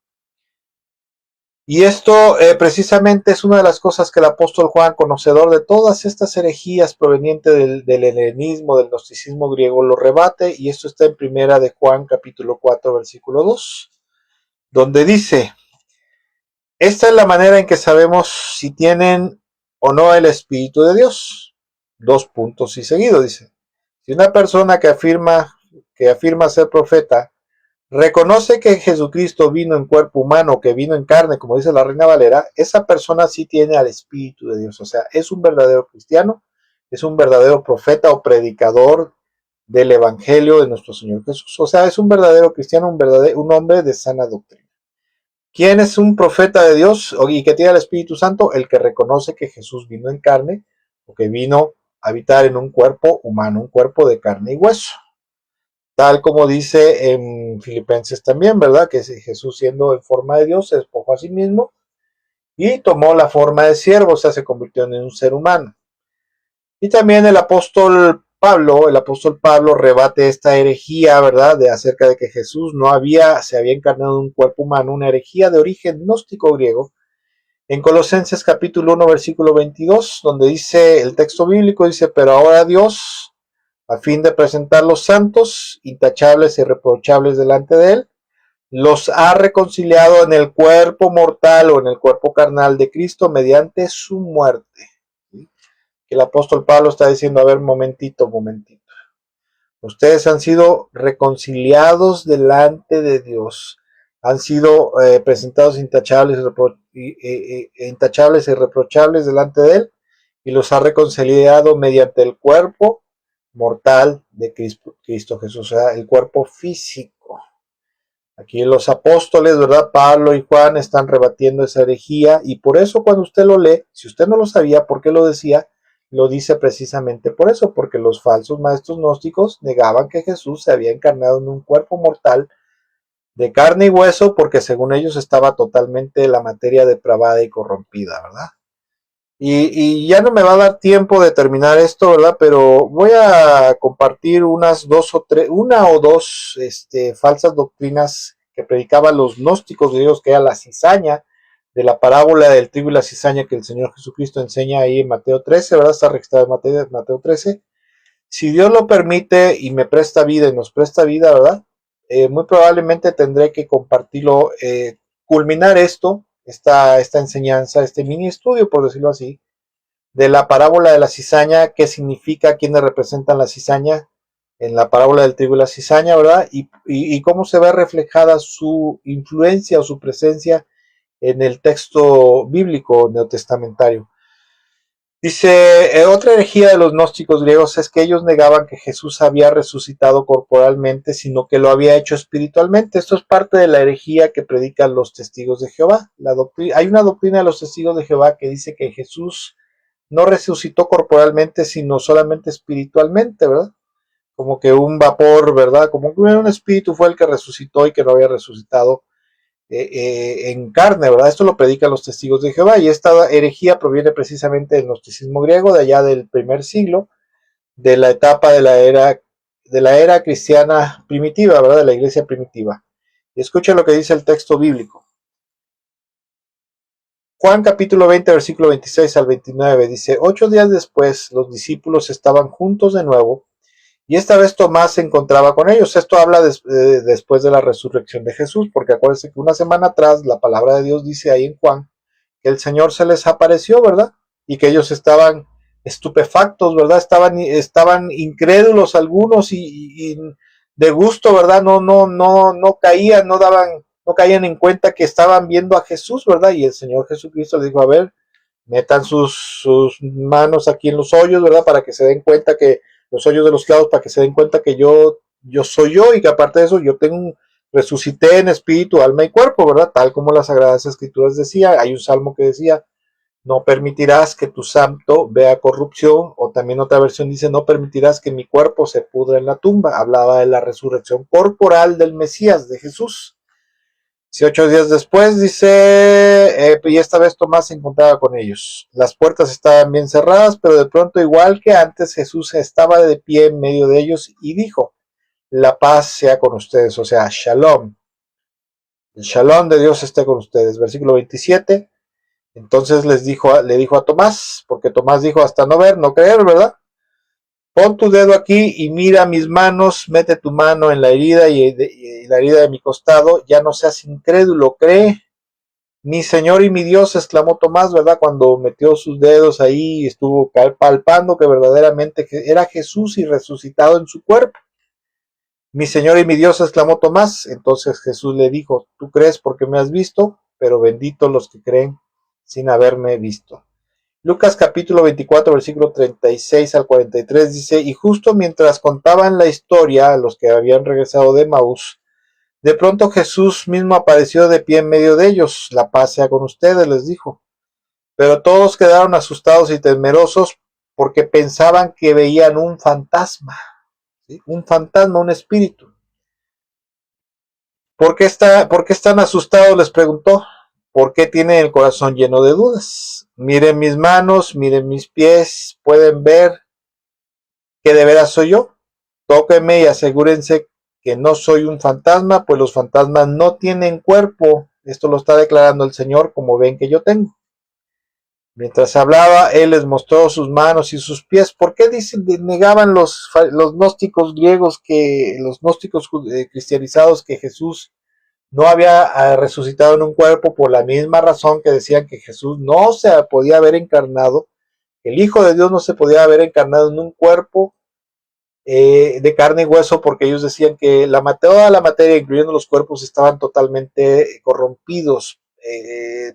Y esto precisamente es una de las cosas que el apóstol Juan, conocedor de todas estas herejías provenientes del helenismo, del gnosticismo griego, lo rebate, y esto está en primera de Juan capítulo 4 versículo 2, donde dice: esta es la manera en que sabemos si tienen o no el Espíritu de Dios. Dos puntos y seguido, dice. Si una persona que afirma ser profeta reconoce que Jesucristo vino en cuerpo humano, que vino en carne, como dice la Reina Valera, esa persona sí tiene al Espíritu de Dios. O sea, es un verdadero cristiano, es un verdadero profeta o predicador del Evangelio de nuestro Señor Jesús. O sea, es un verdadero cristiano, un hombre de sana doctrina. ¿Quién es un profeta de Dios y que tiene el Espíritu Santo? El que reconoce que Jesús vino en carne o que vino a habitar en un cuerpo humano, un cuerpo de carne y hueso. Tal como dice en Filipenses también, ¿verdad? Que Jesús, siendo en forma de Dios, se despojó a sí mismo y tomó la forma de siervo, o sea, se convirtió en un ser humano. Y también el apóstol Pablo rebate esta herejía, ¿verdad? Acerca de que Jesús se había encarnado en un cuerpo humano, una herejía de origen gnóstico griego, en Colosenses capítulo 1, versículo 22, donde dice el texto bíblico, dice: pero ahora Dios, a fin de presentar los santos, intachables y irreprochables delante de él, los ha reconciliado en el cuerpo mortal o en el cuerpo carnal de Cristo mediante su muerte. ¿Sí? Que el apóstol Pablo está diciendo: a ver, momentito. Ustedes han sido reconciliados delante de Dios, han sido presentados intachables y irreprochables delante de Él, y los ha reconciliado mediante el cuerpo mortal de Cristo Jesús, o sea, el cuerpo físico. Aquí los apóstoles, ¿verdad? Pablo y Juan están rebatiendo esa herejía, y por eso cuando usted lo lee, si usted no lo sabía, ¿por qué lo decía? Lo dice precisamente por eso, porque los falsos maestros gnósticos negaban que Jesús se había encarnado en un cuerpo mortal de carne y hueso, porque según ellos estaba totalmente la materia depravada y corrompida, ¿verdad? Y ya no me va a dar tiempo de terminar esto, ¿verdad? Pero voy a compartir una o dos falsas doctrinas que predicaban los gnósticos griegos, que era la cizaña de la parábola del trigo y la cizaña que el Señor Jesucristo enseña ahí en Mateo 13, ¿verdad? Está registrado en Mateo 13. Si Dios lo permite y me presta vida y nos presta vida, ¿verdad? Muy probablemente tendré que compartirlo, culminar esta enseñanza, este mini estudio, por decirlo así, de la parábola de la cizaña, qué significa, quiénes representan la cizaña en la parábola del trigo y la cizaña, ¿verdad? Y cómo se ve reflejada su influencia o su presencia en el texto bíblico neotestamentario. Dice, otra herejía de los gnósticos griegos es que ellos negaban que Jesús había resucitado corporalmente, sino que lo había hecho espiritualmente. Esto es parte de la herejía que predican los testigos de Jehová. Hay una doctrina de los testigos de Jehová que dice que Jesús no resucitó corporalmente, sino solamente espiritualmente, ¿verdad? Como que un vapor, ¿verdad? Como que un espíritu fue el que resucitó y que no había resucitado en carne, ¿verdad? Esto lo predican los testigos de Jehová, y esta herejía proviene precisamente del gnosticismo griego, de allá del primer siglo, de la etapa de la era la era cristiana primitiva, ¿verdad? De la iglesia primitiva. Y escucha lo que dice el texto bíblico. Juan capítulo 20, versículo 26 al 29 dice: 8 días después los discípulos estaban juntos de nuevo y esta vez Tomás se encontraba con ellos. Esto habla después de la resurrección de Jesús, porque acuérdense que una semana atrás la palabra de Dios dice ahí en Juan que el Señor se les apareció, ¿verdad? Y que ellos estaban estupefactos, ¿verdad? Estaban incrédulos algunos y de gusto, ¿verdad? No caían, no caían en cuenta que estaban viendo a Jesús, ¿verdad? Y el Señor Jesucristo les dijo: a ver, metan sus manos aquí en los hoyos, ¿verdad? Para que se den cuenta que los hoyos de los clavos, para que se den cuenta que yo soy yo y que aparte de eso yo resucité en espíritu, alma y cuerpo, ¿verdad? Tal como las Sagradas Escrituras decía. Hay un salmo que decía: no permitirás que tu santo vea corrupción, o también otra versión dice: no permitirás que mi cuerpo se pudra en la tumba. Hablaba de la resurrección corporal del Mesías, de Jesús. 8 días después dice, y esta vez Tomás se encontraba con ellos. Las puertas estaban bien cerradas, pero de pronto, igual que antes, Jesús estaba de pie en medio de ellos y dijo: la paz sea con ustedes, o sea, shalom. El shalom de Dios esté con ustedes. Versículo 27. Entonces le dijo a Tomás, porque Tomás dijo: hasta no ver, no creer, ¿verdad? Pon tu dedo aquí y mira mis manos, mete tu mano en la herida y la herida de mi costado, ya no seas incrédulo, cree. Mi Señor y mi Dios, exclamó Tomás, ¿verdad? Cuando metió sus dedos ahí y estuvo palpando que verdaderamente era Jesús y resucitado en su cuerpo. Mi Señor y mi Dios, exclamó Tomás. Entonces Jesús le dijo: tú crees porque me has visto, pero benditos los que creen sin haberme visto. Lucas capítulo 24, versículo 36 al 43 dice: y justo mientras contaban la historia a los que habían regresado de Maús, de pronto Jesús mismo apareció de pie en medio de ellos. La paz sea con ustedes, les dijo. Pero todos quedaron asustados y temerosos porque pensaban que veían un fantasma. ¿Sí? Un fantasma, un espíritu. ¿Por qué están asustados?, les preguntó. ¿Por qué tienen el corazón lleno de dudas? Miren mis manos, miren mis pies, pueden ver que de veras soy yo. Tóquenme y asegúrense que no soy un fantasma, pues los fantasmas no tienen cuerpo. Esto lo está declarando el Señor, como ven que yo tengo. Mientras hablaba, Él les mostró sus manos y sus pies. ¿Por qué negaban los gnósticos griegos, los gnósticos cristianizados, que Jesús no había resucitado en un cuerpo? Por la misma razón que decían que Jesús no se podía haber encarnado, el Hijo de Dios no se podía haber encarnado en un cuerpo de carne y hueso, porque ellos decían que toda la materia, incluyendo los cuerpos, estaban totalmente corrompidos,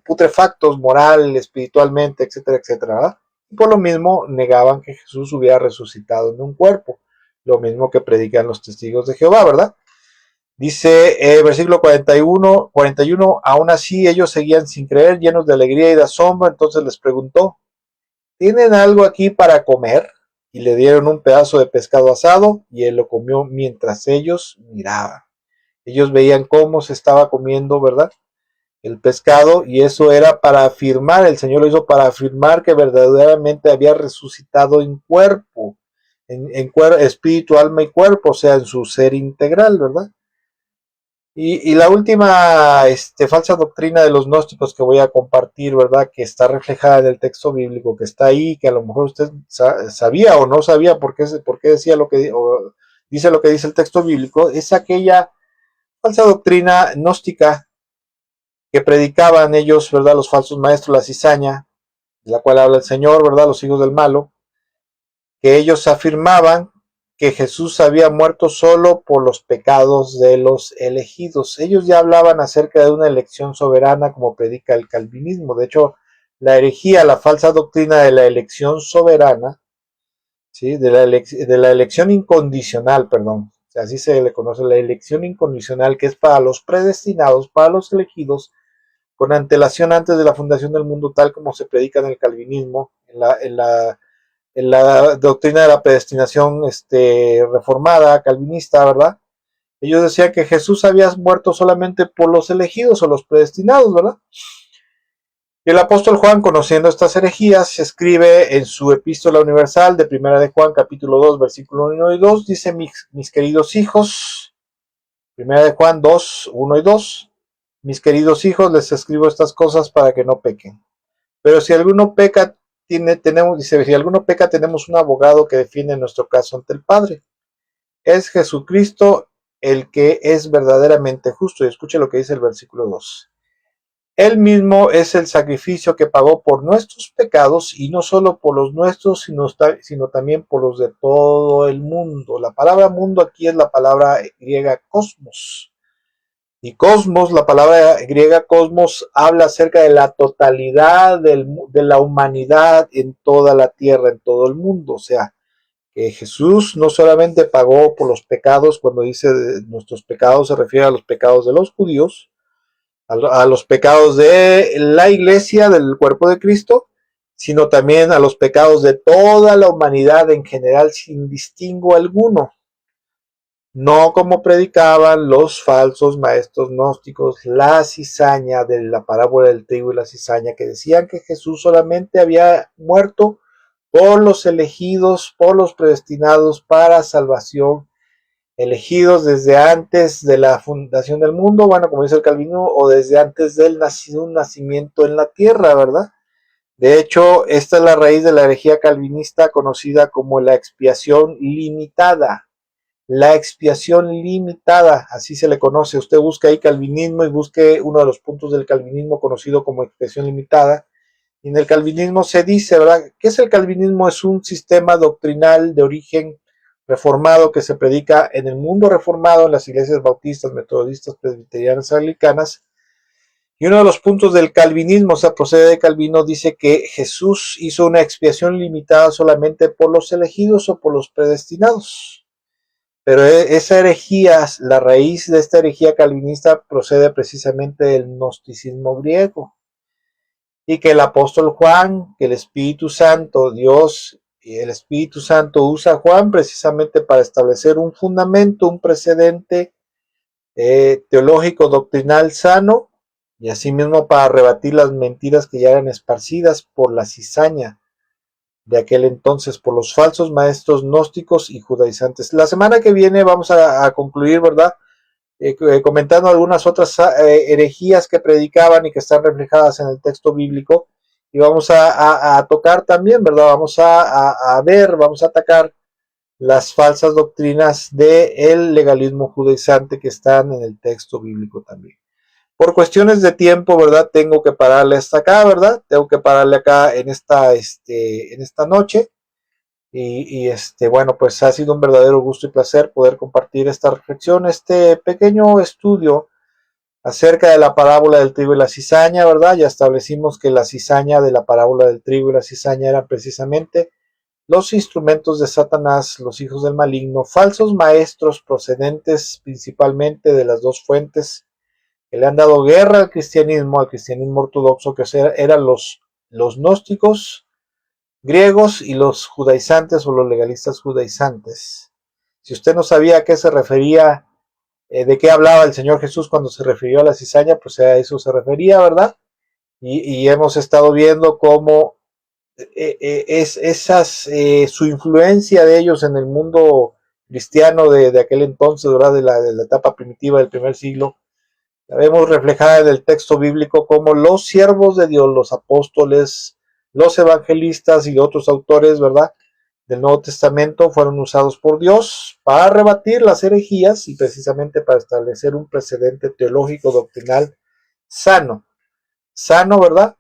putrefactos moral, espiritualmente, etcétera, etcétera, ¿verdad? Y por lo mismo negaban que Jesús hubiera resucitado en un cuerpo, lo mismo que predican los testigos de Jehová, ¿verdad? Dice versículo 41, aún así ellos seguían sin creer, llenos de alegría y de asombro. Entonces les preguntó: ¿tienen algo aquí para comer? Y le dieron un pedazo de pescado asado y él lo comió mientras ellos miraban. Ellos veían cómo se estaba comiendo, ¿verdad?, el pescado, y eso era para afirmar, el Señor lo hizo para afirmar que verdaderamente había resucitado en cuerpo, espíritu, alma y cuerpo, o sea, en su ser integral, ¿verdad? Y la última falsa doctrina de los gnósticos que voy a compartir, ¿verdad?, que está reflejada en el texto bíblico, que está ahí, que a lo mejor usted sabía o no sabía por qué decía dice lo que dice el texto bíblico, es aquella falsa doctrina gnóstica que predicaban ellos, ¿verdad?, los falsos maestros, la cizaña, de la cual habla el Señor, ¿verdad?, los hijos del malo, que ellos afirmaban que Jesús había muerto solo por los pecados de los elegidos. Ellos ya hablaban acerca de una elección soberana, como predica el calvinismo. De hecho, la herejía, la falsa doctrina de la elección soberana, ¿sí?, de la elección incondicional, perdón, así se le conoce, la elección incondicional, que es para los predestinados, para los elegidos, con antelación antes de la fundación del mundo, tal como se predica en el calvinismo, en la doctrina de la predestinación reformada, calvinista, ¿verdad? Ellos decían que Jesús había muerto solamente por los elegidos o los predestinados, ¿verdad? Y el apóstol Juan, conociendo estas herejías, escribe en su epístola universal de Primera de Juan, capítulo 2, versículo 1 y 2, dice: mis queridos hijos, Primera de Juan 2, 1 y 2, mis queridos hijos, les escribo estas cosas para que no pequen. Pero si alguno peca, si alguno peca, tenemos un abogado que defiende nuestro caso ante el Padre. Es Jesucristo el que es verdaderamente justo. Y escuche lo que dice el versículo 2. Él mismo es el sacrificio que pagó por nuestros pecados, y no solo por los nuestros, sino también por los de todo el mundo. La palabra mundo aquí es la palabra griega cosmos. Y cosmos, la palabra griega cosmos, habla acerca de la totalidad de la humanidad en toda la tierra, en todo el mundo. O sea, que Jesús no solamente pagó por los pecados, cuando dice nuestros pecados se refiere a los pecados de los judíos, a los pecados de la iglesia, del cuerpo de Cristo, sino también a los pecados de toda la humanidad en general, sin distingo alguno. No como predicaban los falsos maestros gnósticos, la cizaña de la parábola del trigo y la cizaña, que decían que Jesús solamente había muerto por los elegidos, por los predestinados para salvación, elegidos desde antes de la fundación del mundo, bueno, como dice el Calvino, o desde antes del nacimiento en la tierra, ¿verdad? De hecho, esta es la raíz de la herejía calvinista conocida como la expiación limitada. La expiación limitada, así se le conoce. Usted busca ahí calvinismo y busque uno de los puntos del calvinismo conocido como expiación limitada. Y en el calvinismo se dice, ¿verdad? ¿Qué es el calvinismo? Es un sistema doctrinal de origen reformado que se predica en el mundo reformado, en las iglesias bautistas, metodistas, presbiterianas, anglicanas. Y uno de los puntos del calvinismo, o sea, procede de Calvino, dice que Jesús hizo una expiación limitada solamente por los elegidos o por los predestinados. Pero esa herejía, la raíz de esta herejía calvinista procede precisamente del gnosticismo griego. Y que el apóstol Juan, que el Espíritu Santo, Dios y el Espíritu Santo usa a Juan precisamente para establecer un fundamento, un precedente teológico doctrinal sano, y asimismo para rebatir las mentiras que ya eran esparcidas por la cizaña de aquel entonces, por los falsos maestros gnósticos y judaizantes. La semana que viene vamos a concluir, ¿verdad? Comentando algunas otras herejías que predicaban y que están reflejadas en el texto bíblico, y vamos a tocar también, ¿verdad? Vamos a ver, vamos a atacar las falsas doctrinas del legalismo judaizante que están en el texto bíblico también. Por cuestiones de tiempo, ¿verdad? Tengo que pararle hasta acá, ¿verdad? Tengo que pararle acá en esta noche. Bueno, pues ha sido un verdadero gusto y placer poder compartir esta reflexión, este pequeño estudio acerca de la parábola del trigo y la cizaña, ¿verdad? Ya establecimos que la cizaña de la parábola del trigo y la cizaña eran precisamente los instrumentos de Satanás, los hijos del maligno, falsos maestros procedentes principalmente de las dos fuentes que le han dado guerra al cristianismo ortodoxo, que eran los gnósticos griegos y los judaizantes o los legalistas judaizantes. Si usted no sabía a qué se refería, de qué hablaba el Señor Jesús cuando se refirió a la cizaña, pues a eso se refería, ¿verdad? Y hemos estado viendo cómo su influencia de ellos en el mundo cristiano de aquel entonces, ¿verdad? De la etapa primitiva del primer siglo, la vemos reflejada en el texto bíblico como los siervos de Dios, los apóstoles, los evangelistas y otros autores, ¿verdad?, del Nuevo Testamento fueron usados por Dios para rebatir las herejías y precisamente para establecer un precedente teológico doctrinal sano, ¿verdad?,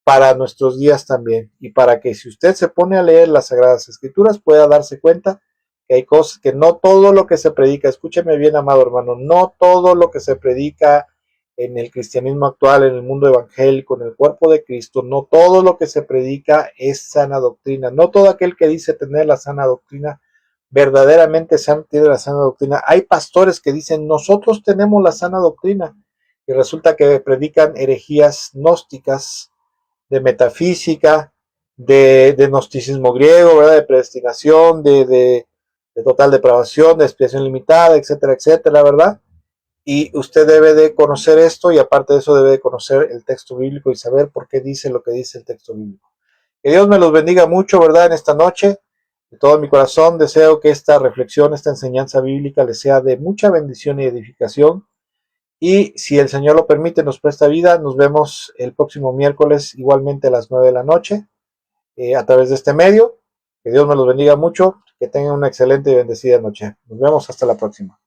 para nuestros días también, y para que si usted se pone a leer las Sagradas Escrituras pueda darse cuenta que hay cosas que no todo lo que se predica, escúcheme bien, amado hermano, no todo lo que se predica en el cristianismo actual, en el mundo evangélico, en el cuerpo de Cristo, no todo lo que se predica es sana doctrina, no todo aquel que dice tener la sana doctrina verdaderamente tiene la sana doctrina. Hay pastores que dicen nosotros tenemos la sana doctrina y resulta que predican herejías gnósticas, de metafísica, de gnosticismo griego, ¿verdad?, de predestinación, de total depravación, de expiación limitada, etcétera, etcétera, ¿verdad? Y usted debe de conocer esto y aparte de eso debe de conocer el texto bíblico y saber por qué dice lo que dice el texto bíblico. Que Dios me los bendiga mucho, ¿verdad? En esta noche. De todo mi corazón deseo que esta reflexión, esta enseñanza bíblica les sea de mucha bendición y edificación. Y si el Señor lo permite, nos presta vida, nos vemos el próximo miércoles igualmente a las 9 de la noche a través de este medio. Que Dios me los bendiga mucho, que tengan una excelente y bendecida noche. Nos vemos hasta la próxima.